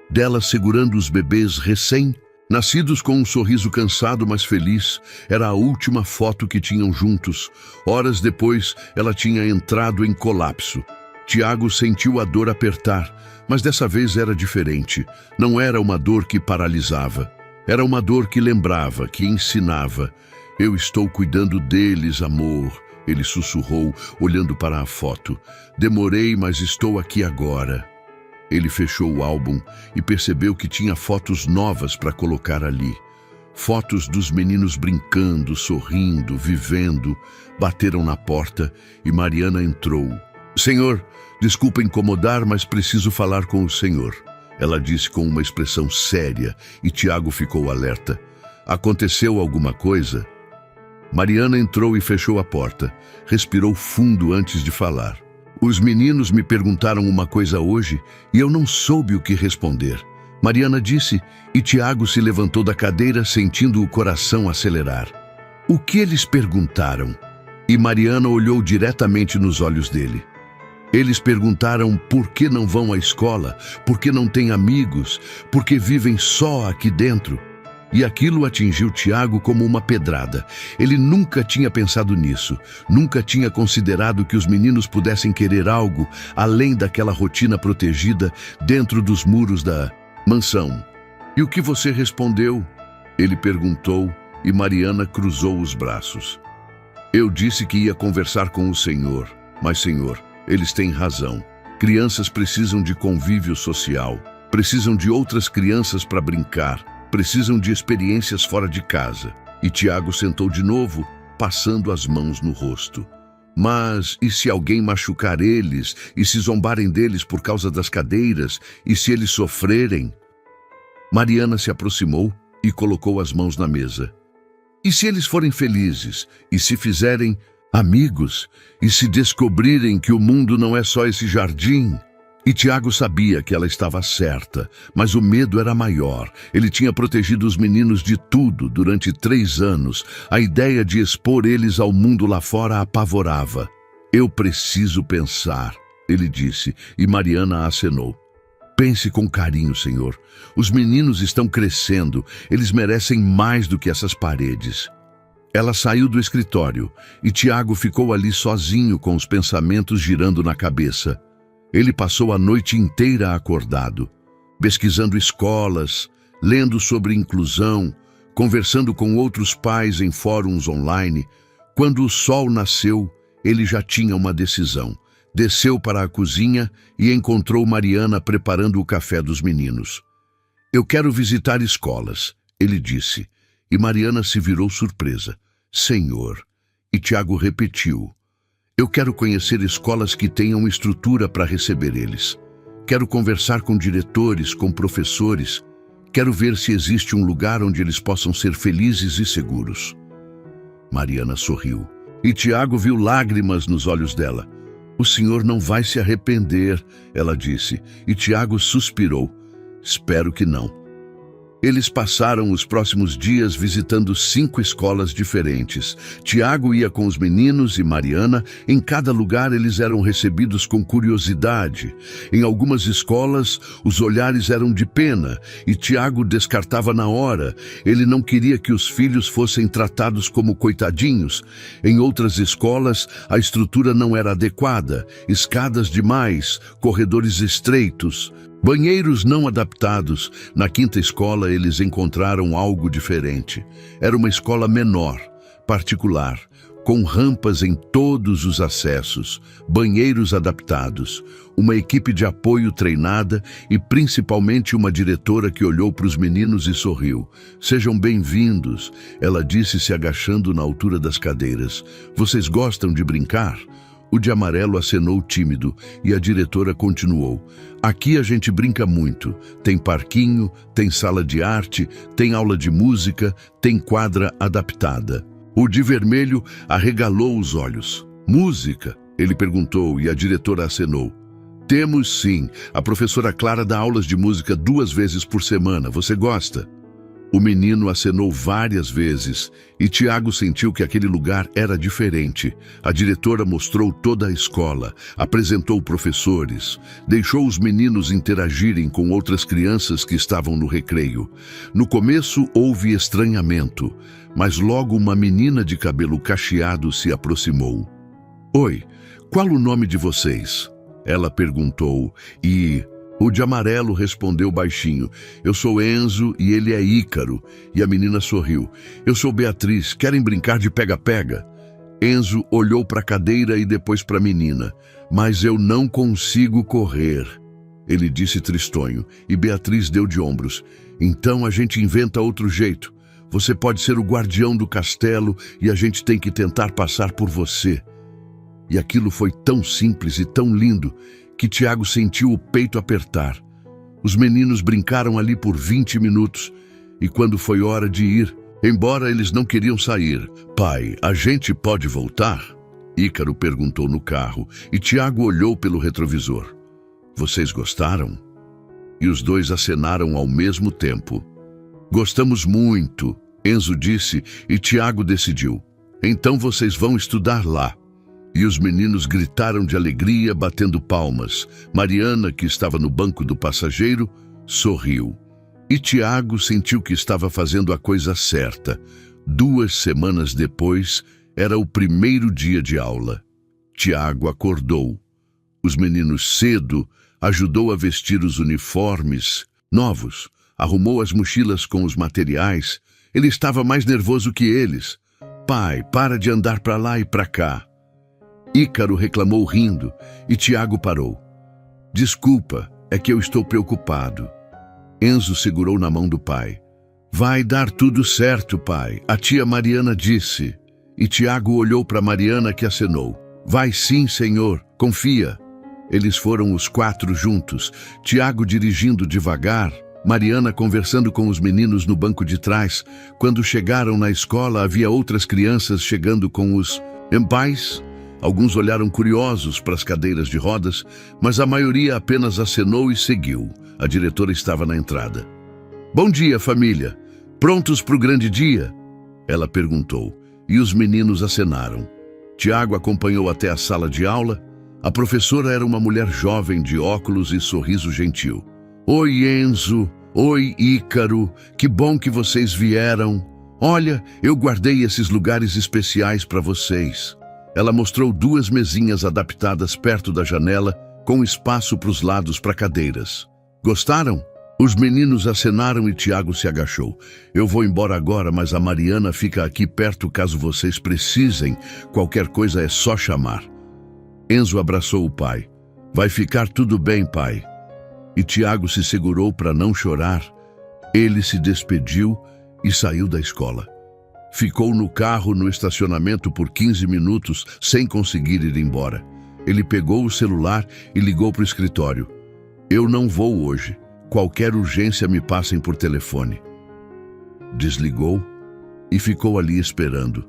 [SPEAKER 1] dela segurando os bebês recém-nascidos com um sorriso cansado mas feliz. Era a última foto que tinham juntos. Horas depois, ela tinha entrado em colapso. Tiago sentiu a dor apertar, mas dessa vez era diferente. Não era uma dor que paralisava. Era uma dor que lembrava, que ensinava. Eu estou cuidando deles, amor. Ele sussurrou, olhando para a foto. Demorei, mas estou aqui agora. Ele fechou o álbum e percebeu que tinha fotos novas para colocar ali. Fotos dos meninos brincando, sorrindo, vivendo. Bateram na porta e Mariana entrou. Senhor, desculpa incomodar, mas preciso falar com o senhor. Ela disse com uma expressão séria e Tiago ficou alerta. Aconteceu alguma coisa? Mariana entrou e fechou a porta. Respirou fundo antes de falar. Os meninos me perguntaram uma coisa hoje e eu não soube o que responder. Mariana disse e Tiago se levantou da cadeira sentindo o coração acelerar. O que eles perguntaram? E Mariana olhou diretamente nos olhos dele. Eles perguntaram por que não vão à escola, por que não têm amigos, por que vivem só aqui dentro. E aquilo atingiu Tiago como uma pedrada. Ele nunca tinha pensado nisso, nunca tinha considerado que os meninos pudessem querer algo além daquela rotina protegida dentro dos muros da mansão. E o que você respondeu? Ele perguntou e Mariana cruzou os braços. Eu disse que ia conversar com o senhor, mas senhor, eles têm razão. Crianças precisam de convívio social, precisam de outras crianças para brincar, precisam de experiências fora de casa. E Tiago sentou de novo, passando as mãos no rosto. Mas e se alguém machucar eles, e se zombarem deles por causa das cadeiras, e se eles sofrerem? Mariana se aproximou e colocou as mãos na mesa. E se eles forem felizes, e se fizerem amigos, e se descobrirem que o mundo não é só esse jardim? E Tiago sabia que ela estava certa, mas o medo era maior. Ele tinha protegido os meninos de tudo durante 3 anos. A ideia de expor eles ao mundo lá fora apavorava. Eu preciso pensar, ele disse, e Mariana acenou. Pense com carinho, senhor. Os meninos estão crescendo. Eles merecem mais do que essas paredes. Ela saiu do escritório e Tiago ficou ali sozinho com os pensamentos girando na cabeça. Ele passou a noite inteira acordado, pesquisando escolas, lendo sobre inclusão, conversando com outros pais em fóruns online. Quando o sol nasceu, ele já tinha uma decisão. Desceu para a cozinha e encontrou Mariana preparando o café dos meninos. Eu quero visitar escolas, ele disse, e Mariana se virou surpresa. Senhor, e Tiago repetiu. Eu quero conhecer escolas que tenham estrutura para receber eles. Quero conversar com diretores, com professores. Quero ver se existe um lugar onde eles possam ser felizes e seguros. Mariana sorriu, e Tiago viu lágrimas nos olhos dela. O senhor não vai se arrepender, ela disse, e Tiago suspirou. Espero que não. Eles passaram os próximos dias visitando 5 escolas diferentes. Tiago ia com os meninos e Mariana. Em cada lugar eles eram recebidos com curiosidade. Em algumas escolas, os olhares eram de pena e Tiago descartava na hora. Ele não queria que os filhos fossem tratados como coitadinhos. Em outras escolas, a estrutura não era adequada. Escadas demais, corredores estreitos. Banheiros não adaptados. Na 5ª escola, eles encontraram algo diferente. Era uma escola menor, particular, com rampas em todos os acessos, banheiros adaptados, uma equipe de apoio treinada e principalmente uma diretora que olhou para os meninos e sorriu. Sejam bem-vindos, ela disse se agachando na altura das cadeiras. Vocês gostam de brincar? O de amarelo acenou tímido e a diretora continuou. Aqui a gente brinca muito. Tem parquinho, tem sala de arte, tem aula de música, tem quadra adaptada. O de vermelho arregalou os olhos. Música? Ele perguntou e a diretora acenou. Temos sim. A professora Clara dá aulas de música 2 vezes por semana. Você gosta? O menino acenou várias vezes e Tiago sentiu que aquele lugar era diferente. A diretora mostrou toda a escola, apresentou professores, deixou os meninos interagirem com outras crianças que estavam no recreio. No começo houve estranhamento, mas logo uma menina de cabelo cacheado se aproximou. "Oi, qual o nome de vocês?" Ela perguntou e... O de amarelo respondeu baixinho: "Eu sou Enzo e ele é Ícaro." E a menina sorriu: "Eu sou Beatriz, querem brincar de pega-pega?" Enzo olhou para a cadeira e depois para a menina. "Mas eu não consigo correr", ele disse tristonho, e Beatriz deu de ombros. "Então a gente inventa outro jeito. Você pode ser o guardião do castelo e a gente tem que tentar passar por você." E aquilo foi tão simples e tão lindo que Tiago sentiu o peito apertar. Os meninos brincaram ali por 20 minutos e quando foi hora de ir, embora eles não queriam sair. "Pai, a gente pode voltar?" Ícaro perguntou no carro e Tiago olhou pelo retrovisor. "Vocês gostaram?" E os dois acenaram ao mesmo tempo. "Gostamos muito", Enzo disse e Tiago decidiu. "Então vocês vão estudar lá." E os meninos gritaram de alegria, batendo palmas. Mariana, que estava no banco do passageiro, sorriu. E Tiago sentiu que estava fazendo a coisa certa. 2 semanas depois, era o primeiro dia de aula. Tiago acordou. Os meninos cedo, ajudou a vestir os uniformes novos, arrumou as mochilas com os materiais. Ele estava mais nervoso que eles. "Pai, para de andar para lá e para cá." Ícaro reclamou rindo e Tiago parou. "Desculpa, é que eu estou preocupado." Enzo segurou na mão do pai. "Vai dar tudo certo, pai", a tia Mariana disse. E Tiago olhou para Mariana, que acenou. "Vai sim, senhor, confia." Eles foram os 4 juntos, Tiago dirigindo devagar, Mariana conversando com os meninos no banco de trás. Quando chegaram na escola, havia outras crianças chegando com os pais. Alguns olharam curiosos para as cadeiras de rodas, mas a maioria apenas acenou e seguiu. A diretora estava na entrada. "Bom dia, família. Prontos para o grande dia?" Ela perguntou, e os meninos acenaram. Tiago acompanhou até a sala de aula. A professora era uma mulher jovem de óculos e sorriso gentil. "Oi, Enzo. Oi, Ícaro. Que bom que vocês vieram. Olha, eu guardei esses lugares especiais para vocês." Ela mostrou 2 mesinhas adaptadas perto da janela, com espaço para os lados para cadeiras. "Gostaram?" Os meninos acenaram e Tiago se agachou. "Eu vou embora agora, mas a Mariana fica aqui perto caso vocês precisem. Qualquer coisa é só chamar." Enzo abraçou o pai. "Vai ficar tudo bem, pai." E Tiago se segurou para não chorar. Ele se despediu e saiu da escola. Ficou no carro no estacionamento por 15 minutos sem conseguir ir embora. Ele pegou o celular e ligou para o escritório. "Eu não vou hoje. Qualquer urgência me passem por telefone." Desligou e ficou ali esperando.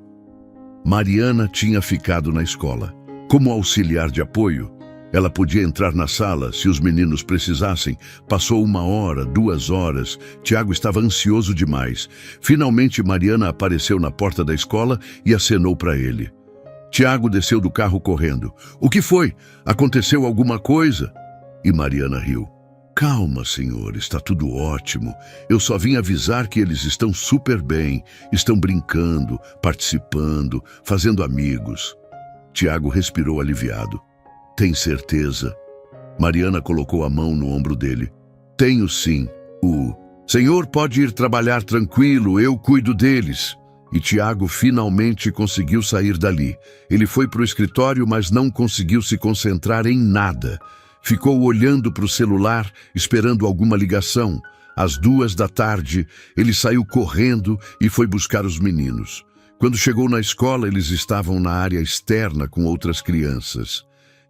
[SPEAKER 1] Mariana tinha ficado na escola. Como auxiliar de apoio, ela podia entrar na sala se os meninos precisassem. Passou 1 hora, 2 horas. Tiago estava ansioso demais. Finalmente, Mariana apareceu na porta da escola e acenou para ele. Tiago desceu do carro correndo. "O que foi? Aconteceu alguma coisa?" E Mariana riu. "Calma, senhor, está tudo ótimo. Eu só vim avisar que eles estão super bem, estão brincando, participando, fazendo amigos." Tiago respirou aliviado. "Tem certeza?" Mariana colocou a mão no ombro dele. "Tenho sim. O senhor pode ir trabalhar tranquilo, eu cuido deles." E Tiago finalmente conseguiu sair dali. Ele foi para o escritório, mas não conseguiu se concentrar em nada. Ficou olhando para o celular, esperando alguma ligação. Às 2 da tarde, ele saiu correndo e foi buscar os meninos. Quando chegou na escola, eles estavam na área externa com outras crianças.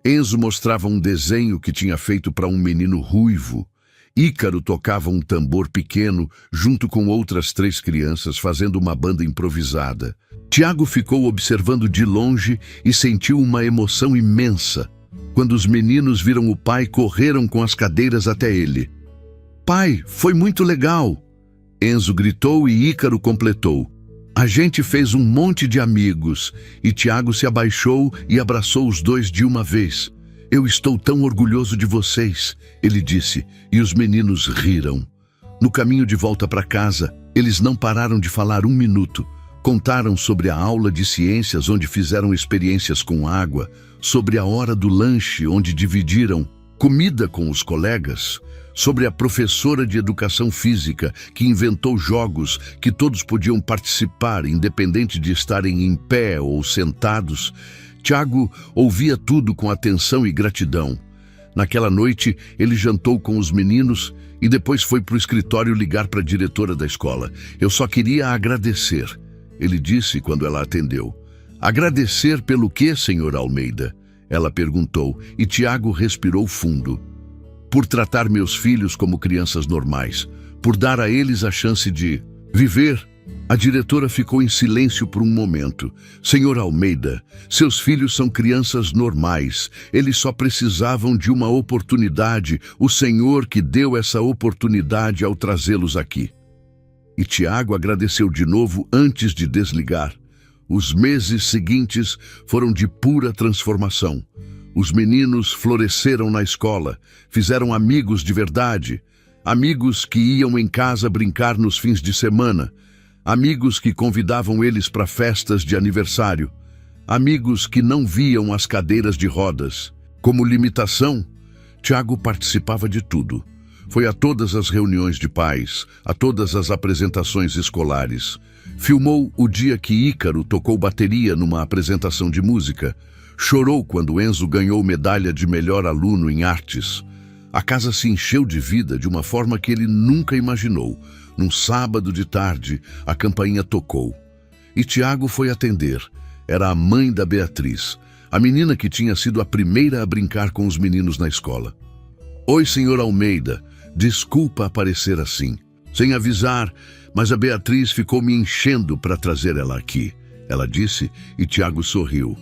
[SPEAKER 1] Enzo mostrava um desenho que tinha feito para um menino ruivo. Ícaro tocava um tambor pequeno junto com outras 3 crianças, fazendo uma banda improvisada. Tiago ficou observando de longe e sentiu uma emoção imensa. Quando os meninos viram o pai, correram com as cadeiras até ele. "Pai, foi muito legal." Enzo gritou e Ícaro completou. A gente fez um monte de amigos, e Tiago se abaixou e abraçou os dois de uma vez. Eu estou tão orgulhoso de vocês, ele disse, e os meninos riram. No caminho de volta para casa, eles não pararam de falar um minuto. Contaram sobre a aula de ciências onde fizeram experiências com água, sobre a hora do lanche onde dividiram comida com os colegas, sobre a professora de educação física que inventou jogos que todos podiam participar, independente de estarem em pé ou sentados. Tiago ouvia tudo com atenção e gratidão. Naquela noite, ele jantou com os meninos e depois foi para o escritório ligar para a diretora da escola. Eu só queria agradecer, ele disse quando ela atendeu. Agradecer pelo quê, senhor Almeida? Ela perguntou, e Tiago respirou fundo. Por tratar meus filhos como crianças normais, por dar a eles a chance de viver. A diretora ficou em silêncio por um momento. Senhor Almeida, seus filhos são crianças normais. Eles só precisavam de uma oportunidade. O Senhor que deu essa oportunidade ao trazê-los aqui. E Tiago agradeceu de novo antes de desligar. Os meses seguintes foram de pura transformação. Os meninos floresceram na escola, fizeram amigos de verdade, amigos que iam em casa brincar nos fins de semana, amigos que convidavam eles para festas de aniversário, amigos que não viam as cadeiras de rodas. Como limitação, Tiago participava de tudo. Foi a todas as reuniões de pais, a todas as apresentações escolares. Filmou o dia que Ícaro tocou bateria numa apresentação de música. Chorou quando Enzo ganhou medalha de melhor aluno em artes. A casa se encheu de vida de uma forma que ele nunca imaginou. Num sábado de tarde, a campainha tocou. E Tiago foi atender. Era a mãe da Beatriz, a menina que tinha sido a primeira a brincar com os meninos na escola. Oi, senhor Almeida. Desculpa aparecer assim, sem avisar, mas a Beatriz ficou me enchendo para trazer ela aqui. Ela disse e Tiago sorriu.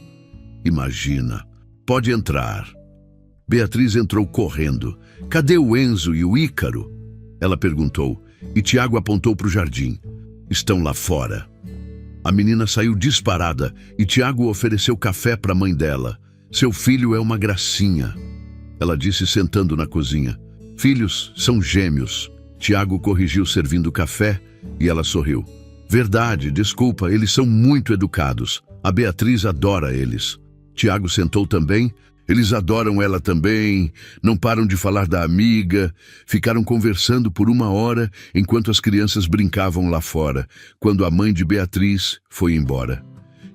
[SPEAKER 1] Imagina. Pode entrar. Beatriz entrou correndo. Cadê o Enzo e o Ícaro? Ela perguntou, e Tiago apontou para o jardim. Estão lá fora. A menina saiu disparada e Tiago ofereceu café para a mãe dela. Seu filho é uma gracinha. Ela disse sentando na cozinha. Filhos são gêmeos. Tiago corrigiu servindo café e ela sorriu. Verdade, desculpa, eles são muito educados. A Beatriz adora eles. Tiago sentou também. Eles adoram ela também, não param de falar da amiga, ficaram conversando por 1 hora enquanto as crianças brincavam lá fora, quando a mãe de Beatriz foi embora.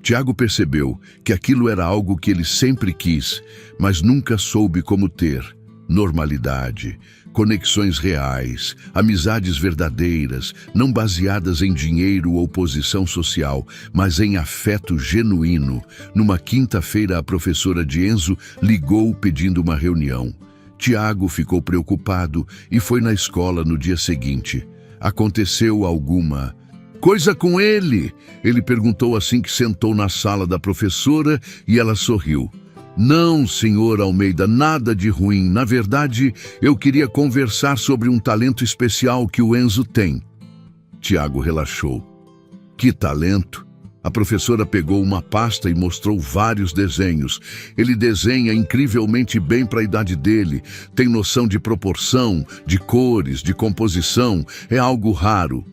[SPEAKER 1] Tiago percebeu que aquilo era algo que ele sempre quis, mas nunca soube como ter. Normalidade, conexões reais, amizades verdadeiras, não baseadas em dinheiro ou posição social, mas em afeto genuíno. Numa quinta-feira, a professora de Enzo ligou pedindo uma reunião. Tiago ficou preocupado e foi na escola no dia seguinte. Aconteceu alguma coisa com ele? Ele perguntou assim que sentou na sala da professora e ela sorriu. Não, senhor Almeida, nada de ruim. Na verdade, eu queria conversar sobre um talento especial que o Enzo tem. Tiago relaxou. Que talento? A professora pegou uma pasta e mostrou vários desenhos. Ele desenha incrivelmente bem para a idade dele. Tem noção de proporção, de cores, de composição. É algo raro.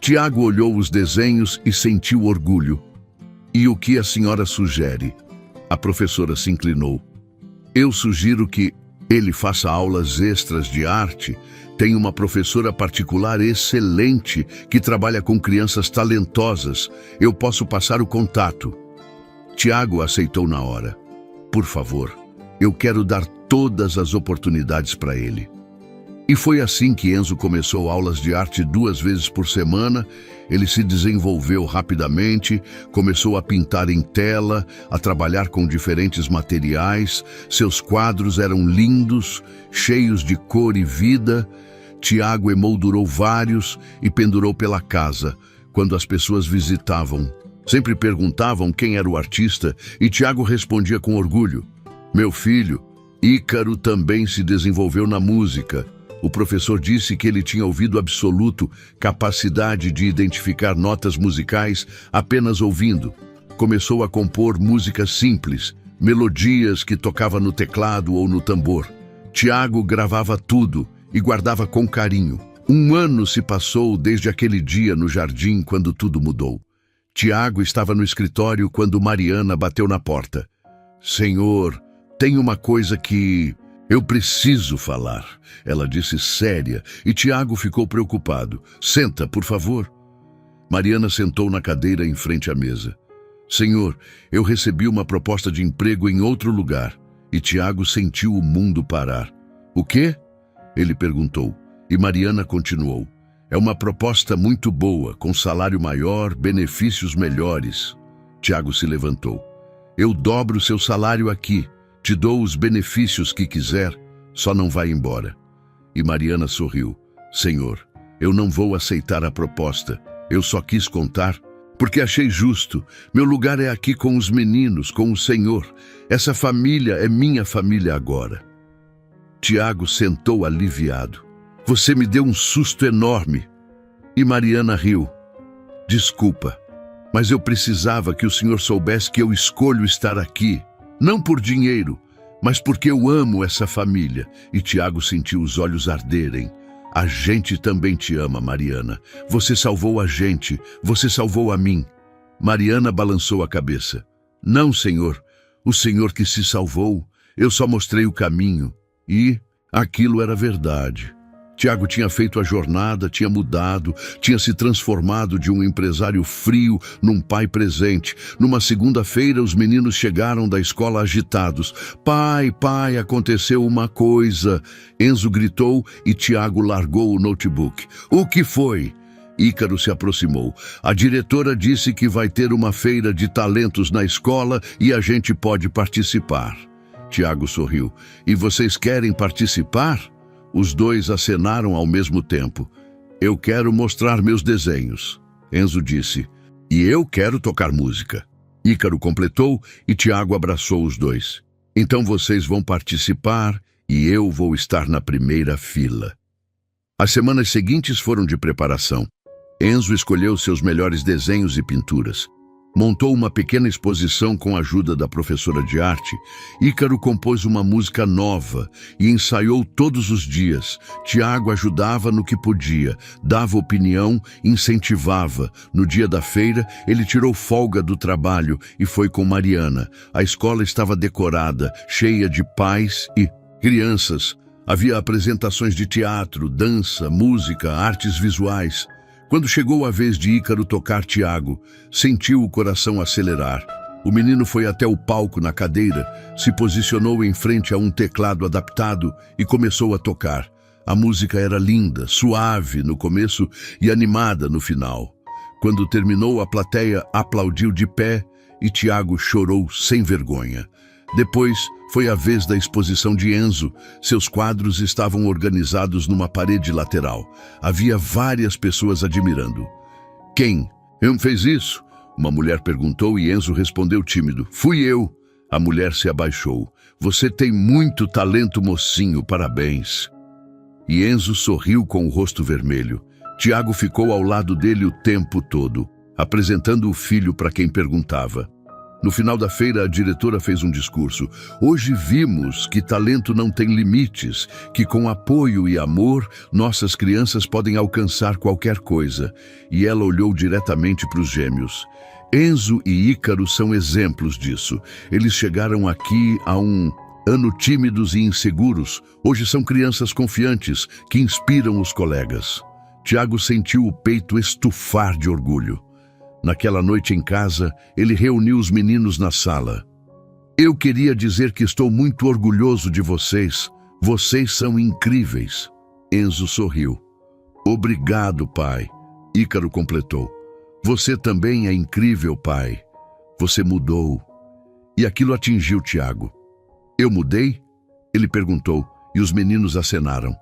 [SPEAKER 1] Tiago olhou os desenhos e sentiu orgulho. E o que a senhora sugere? A professora se inclinou. Eu sugiro que ele faça aulas extras de arte. Tem uma professora particular excelente que trabalha com crianças talentosas. Eu posso passar o contato. Tiago aceitou na hora. Por favor, eu quero dar todas as oportunidades para ele. E foi assim que Enzo começou aulas de arte 2 vezes por semana. Ele se desenvolveu rapidamente, começou a pintar em tela, a trabalhar com diferentes materiais. Seus quadros eram lindos, cheios de cor e vida. Tiago emoldurou vários e pendurou pela casa, quando as pessoas visitavam. Sempre perguntavam quem era o artista e Tiago respondia com orgulho. Meu filho, Ícaro também se desenvolveu na música. O professor disse que ele tinha ouvido absoluto, capacidade de identificar notas musicais apenas ouvindo. Começou a compor músicas simples, melodias que tocava no teclado ou no tambor. Tiago gravava tudo e guardava com carinho. 1 ano se passou desde aquele dia no jardim quando tudo mudou. Tiago estava no escritório quando Mariana bateu na porta. Senhor, tem uma coisa que eu preciso falar, ela disse séria, e Tiago ficou preocupado. Senta, por favor. Mariana sentou na cadeira em frente à mesa. Senhor, eu recebi uma proposta de emprego em outro lugar. E Tiago sentiu o mundo parar. O quê? Ele perguntou. E Mariana continuou. É uma proposta muito boa, com salário maior, benefícios melhores. Tiago se levantou. Eu dobro seu salário aqui. Te dou os benefícios que quiser, só não vai embora. E Mariana sorriu. Senhor, eu não vou aceitar a proposta. Eu só quis contar, porque achei justo. Meu lugar é aqui com os meninos, com o Senhor. Essa família é minha família agora. Tiago sentou aliviado. Você me deu um susto enorme. E Mariana riu. Desculpa, mas eu precisava que o senhor soubesse que eu escolho estar aqui. Não por dinheiro, mas porque eu amo essa família. E Tiago sentiu os olhos arderem. A gente também te ama, Mariana. Você salvou a gente, você salvou a mim. Mariana balançou a cabeça. Não, senhor. O senhor que se salvou. Eu só mostrei o caminho. E aquilo era verdade. Tiago tinha feito a jornada, tinha mudado, tinha se transformado de um empresário frio num pai presente. Numa segunda-feira, os meninos chegaram da escola agitados. Pai, pai, aconteceu uma coisa. Enzo gritou e Tiago largou o notebook. O que foi? Ícaro se aproximou. A diretora disse que vai ter uma feira de talentos na escola e a gente pode participar. Tiago sorriu. E vocês querem participar? Os dois acenaram ao mesmo tempo. Eu quero mostrar meus desenhos. Enzo disse. E eu quero tocar música. Ícaro completou e Tiago abraçou os dois. Então vocês vão participar e eu vou estar na primeira fila. As semanas seguintes foram de preparação. Enzo escolheu seus melhores desenhos e pinturas. Montou uma pequena exposição com a ajuda da professora de arte. Ícaro compôs uma música nova e ensaiou todos os dias. Tiago ajudava no que podia, dava opinião, incentivava. No dia da feira, ele tirou folga do trabalho e foi com Mariana. A escola estava decorada, cheia de pais e crianças. Havia apresentações de teatro, dança, música, artes visuais. Quando chegou a vez de Ícaro tocar Tiago, sentiu o coração acelerar. O menino foi até o palco na cadeira, se posicionou em frente a um teclado adaptado e começou a tocar. A música era linda, suave no começo e animada no final. Quando terminou, a plateia aplaudiu de pé e Tiago chorou sem vergonha. Depois, foi a vez da exposição de Enzo. Seus quadros estavam organizados numa parede lateral. Havia várias pessoas admirando. Quem? Eu fez isso? Uma mulher perguntou e Enzo respondeu tímido. Fui eu. A mulher se abaixou. Você tem muito talento, mocinho, parabéns. E Enzo sorriu com o rosto vermelho. Tiago ficou ao lado dele o tempo todo, apresentando o filho para quem perguntava. No final da feira, a diretora fez um discurso. Hoje vimos que talento não tem limites, que com apoio e amor, nossas crianças podem alcançar qualquer coisa. E ela olhou diretamente para os gêmeos. Enzo e Ícaro são exemplos disso. Eles chegaram aqui há um ano tímidos e inseguros. Hoje são crianças confiantes, que inspiram os colegas. Tiago sentiu o peito estufar de orgulho. Naquela noite em casa, ele reuniu os meninos na sala. Eu queria dizer que estou muito orgulhoso de vocês. Vocês são incríveis. Enzo sorriu. Obrigado, pai. Ícaro completou. Você também é incrível, pai. Você mudou. E aquilo atingiu Tiago. Eu mudei? Ele perguntou, e os meninos acenaram.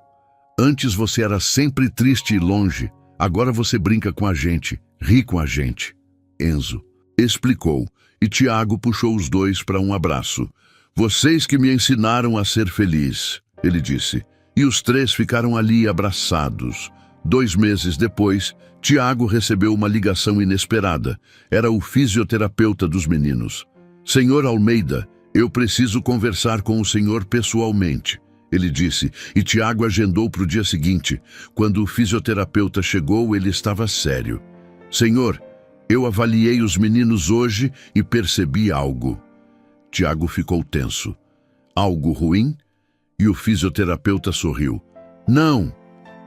[SPEAKER 1] Antes você era sempre triste e longe. Agora você brinca com a gente, ri com a gente. Enzo explicou, e Tiago puxou os dois para um abraço. Vocês que me ensinaram a ser feliz, ele disse. E os três ficaram ali abraçados. 2 meses depois, Tiago recebeu uma ligação inesperada. Era o fisioterapeuta dos meninos. Senhor Almeida, eu preciso conversar com o senhor pessoalmente, ele disse, e Tiago agendou para o dia seguinte. Quando o fisioterapeuta chegou, ele estava sério. Senhor, eu avaliei os meninos hoje e percebi algo. Tiago ficou tenso. Algo ruim? E o fisioterapeuta sorriu. Não,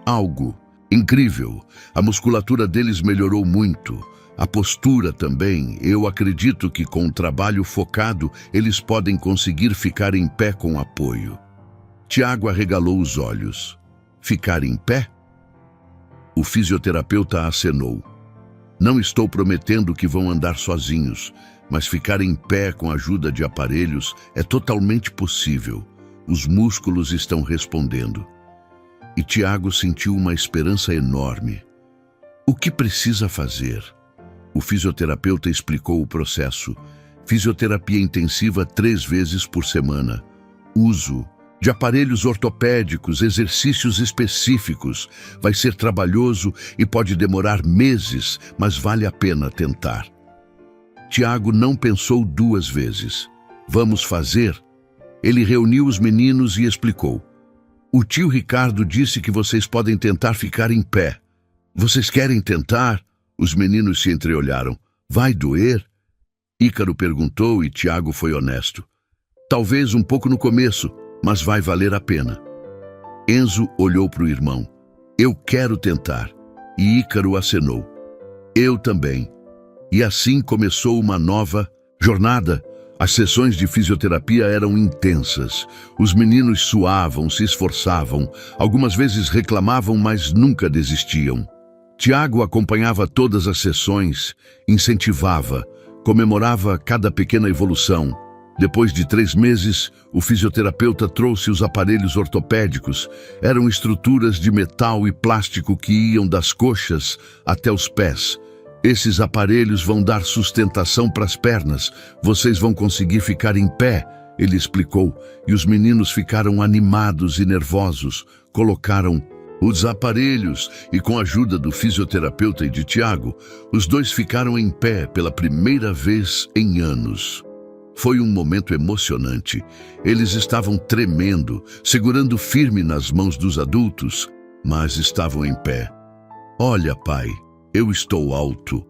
[SPEAKER 1] algo incrível. A musculatura deles melhorou muito. A postura também. Eu acredito que com o trabalho focado, eles podem conseguir ficar em pé com apoio. Tiago arregalou os olhos. Ficar em pé? O fisioterapeuta acenou. Não estou prometendo que vão andar sozinhos, mas ficar em pé com a ajuda de aparelhos é totalmente possível. Os músculos estão respondendo. E Tiago sentiu uma esperança enorme. O que precisa fazer? O fisioterapeuta explicou o processo. Fisioterapia intensiva 3 vezes por semana. Uso de aparelhos ortopédicos, exercícios específicos. Vai ser trabalhoso e pode demorar meses, mas vale a pena tentar. Tiago não pensou 2 vezes. Vamos fazer? Ele reuniu os meninos e explicou. O tio Ricardo disse que vocês podem tentar ficar em pé. Vocês querem tentar? Os meninos se entreolharam. Vai doer? Ícaro perguntou e Tiago foi honesto. Talvez um pouco no começo, mas vai valer a pena. Enzo olhou para o irmão. Eu quero tentar. E Ícaro acenou. Eu também. E assim começou uma nova jornada. As sessões de fisioterapia eram intensas. Os meninos suavam, se esforçavam. Algumas vezes reclamavam, mas nunca desistiam. Tiago acompanhava todas as sessões, incentivava, comemorava cada pequena evolução. Depois de 3 meses, o fisioterapeuta trouxe os aparelhos ortopédicos. Eram estruturas de metal e plástico que iam das coxas até os pés. Esses aparelhos vão dar sustentação para as pernas. Vocês vão conseguir ficar em pé, ele explicou. E os meninos ficaram animados e nervosos. Colocaram os aparelhos e, com a ajuda do fisioterapeuta e de Tiago, os dois ficaram em pé pela primeira vez em anos. Foi um momento emocionante. Eles estavam tremendo, segurando firme nas mãos dos adultos, mas estavam em pé. Olha, pai, eu estou alto.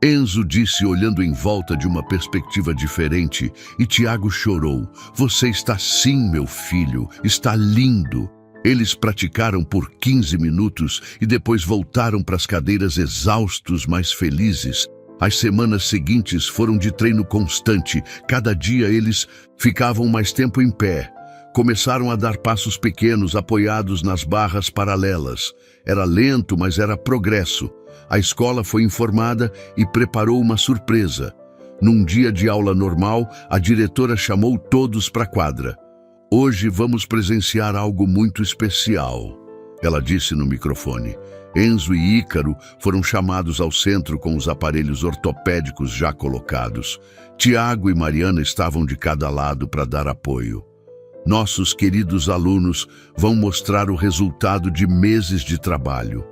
[SPEAKER 1] Enzo disse olhando em volta de uma perspectiva diferente, e Tiago chorou. Você está sim, meu filho, está lindo. Eles praticaram por 15 minutos e depois voltaram para as cadeiras exaustos, mas felizes. As semanas seguintes foram de treino constante. Cada dia eles ficavam mais tempo em pé. Começaram a dar passos pequenos apoiados nas barras paralelas. Era lento, mas era progresso. A escola foi informada e preparou uma surpresa. Num dia de aula normal, a diretora chamou todos para a quadra. Hoje vamos presenciar algo muito especial, ela disse no microfone. Enzo e Ícaro foram chamados ao centro com os aparelhos ortopédicos já colocados. Tiago e Mariana estavam de cada lado para dar apoio. Nossos queridos alunos vão mostrar o resultado de meses de trabalho.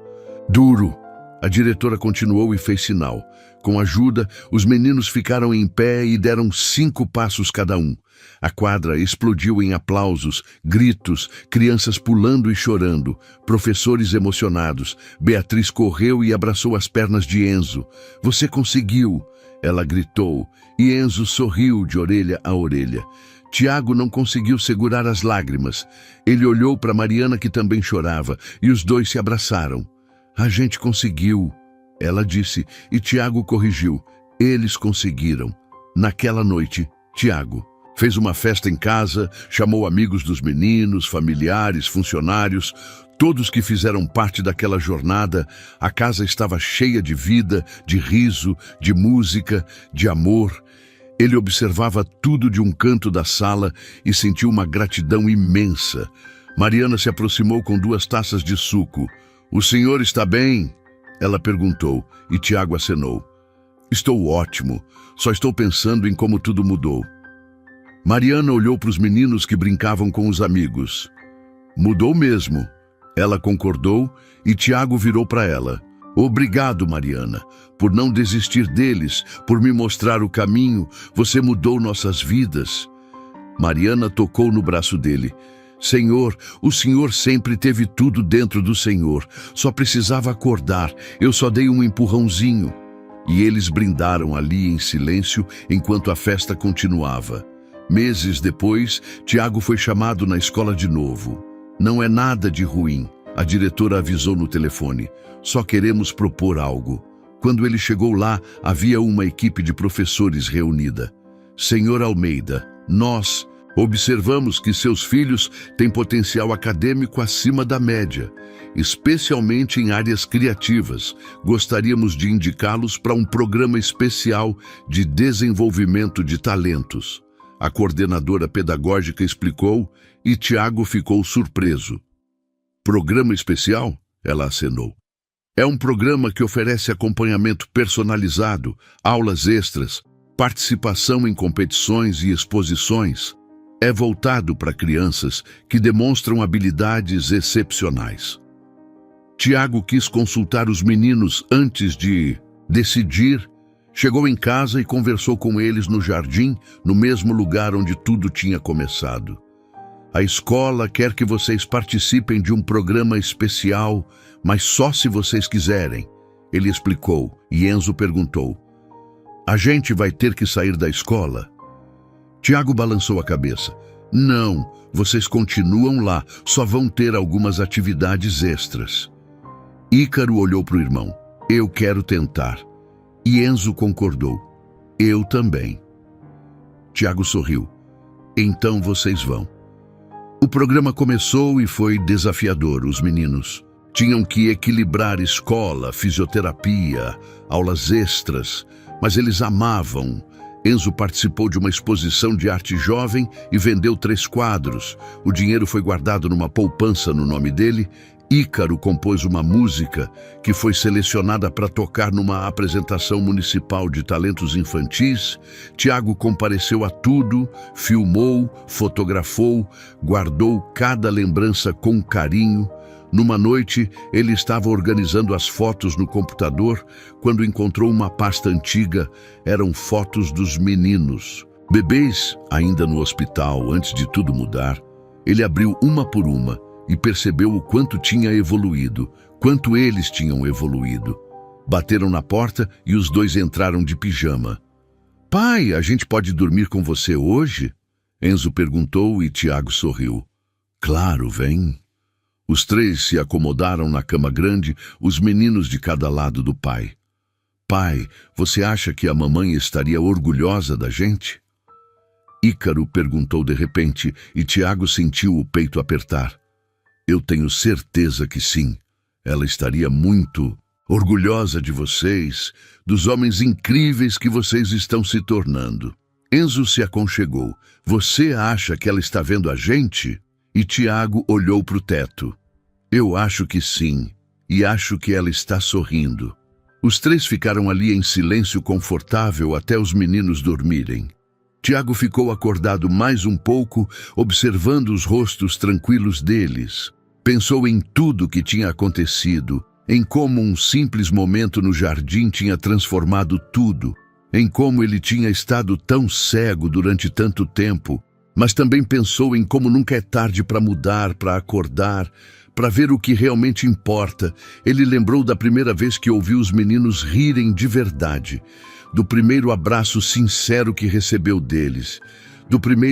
[SPEAKER 1] Duro. A diretora continuou e fez sinal. Com ajuda, os meninos ficaram em pé e deram 5 passos cada um. A quadra explodiu em aplausos, gritos, crianças pulando e chorando, professores emocionados. Beatriz correu e abraçou as pernas de Enzo. Você conseguiu! Ela gritou, e Enzo sorriu de orelha a orelha. Tiago não conseguiu segurar as lágrimas. Ele olhou para Mariana, que também chorava, e os dois se abraçaram. A gente conseguiu, ela disse, e Tiago corrigiu. Eles conseguiram. Naquela noite, Tiago fez uma festa em casa, chamou amigos dos meninos, familiares, funcionários, todos que fizeram parte daquela jornada. A casa estava cheia de vida, de riso, de música, de amor. Ele observava tudo de um canto da sala e sentiu uma gratidão imensa. Mariana se aproximou com 2 taças de suco. O senhor está bem? Ela perguntou, e Tiago acenou. Estou ótimo, só estou pensando em como tudo mudou. Mariana olhou para os meninos que brincavam com os amigos. Mudou mesmo. Ela concordou e Tiago virou para ela. Obrigado, Mariana, por não desistir deles, por me mostrar o caminho. Você mudou nossas vidas. Mariana tocou no braço dele. Senhor, o Senhor sempre teve tudo dentro do Senhor. Só precisava acordar. Eu só dei um empurrãozinho. E eles brindaram ali em silêncio enquanto a festa continuava. Meses depois, Tiago foi chamado na escola de novo. Não é nada de ruim, a diretora avisou no telefone. Só queremos propor algo. Quando ele chegou lá, havia uma equipe de professores reunida. Senhor Almeida, nós observamos que seus filhos têm potencial acadêmico acima da média, especialmente em áreas criativas. Gostaríamos de indicá-los para um programa especial de desenvolvimento de talentos. A coordenadora pedagógica explicou e Tiago ficou surpreso. Programa especial? Ela acenou. É um programa que oferece acompanhamento personalizado, aulas extras, participação em competições e exposições. É voltado para crianças que demonstram habilidades excepcionais. Tiago quis consultar os meninos antes de decidir. Chegou em casa e conversou com eles no jardim, no mesmo lugar onde tudo tinha começado. A escola quer que vocês participem de um programa especial, mas só se vocês quiserem, ele explicou, e Enzo perguntou. A gente vai ter que sair da escola? Tiago balançou a cabeça. Não, vocês continuam lá, só vão ter algumas atividades extras. Ícaro olhou para o irmão. Eu quero tentar. E Enzo concordou. Eu também. Tiago sorriu. Então vocês vão. O programa começou e foi desafiador. Os meninos tinham que equilibrar escola, fisioterapia, aulas extras, mas eles amavam. Enzo participou de uma exposição de arte jovem e vendeu 3 quadros. O dinheiro foi guardado numa poupança no nome dele. Ícaro compôs uma música que foi selecionada para tocar numa apresentação municipal de talentos infantis. Tiago compareceu a tudo, filmou, fotografou, guardou cada lembrança com carinho. Numa noite, ele estava organizando as fotos no computador quando encontrou uma pasta antiga. Eram fotos dos meninos. Bebês, ainda no hospital, antes de tudo mudar. Ele abriu uma por uma e percebeu o quanto tinha evoluído, quanto eles tinham evoluído. Bateram na porta e os dois entraram de pijama. Pai, a gente pode dormir com você hoje? Enzo perguntou e Tiago sorriu. Claro, vem. Os 3 se acomodaram na cama grande, os meninos de cada lado do pai. Pai, você acha que a mamãe estaria orgulhosa da gente? Ícaro perguntou de repente e Tiago sentiu o peito apertar. Eu tenho certeza que sim. Ela estaria muito orgulhosa de vocês, dos homens incríveis que vocês estão se tornando. Enzo se aconchegou. Você acha que ela está vendo a gente? E Tiago olhou para o teto. Eu acho que sim, e acho que ela está sorrindo. Os 3 ficaram ali em silêncio confortável até os meninos dormirem. Tiago ficou acordado mais um pouco, observando os rostos tranquilos deles. Pensou em tudo que tinha acontecido, em como um simples momento no jardim tinha transformado tudo, em como ele tinha estado tão cego durante tanto tempo, mas também pensou em como nunca é tarde para mudar, para acordar, para ver o que realmente importa. Ele lembrou da primeira vez que ouviu os meninos rirem de verdade, do primeiro abraço sincero que recebeu deles, do primeiro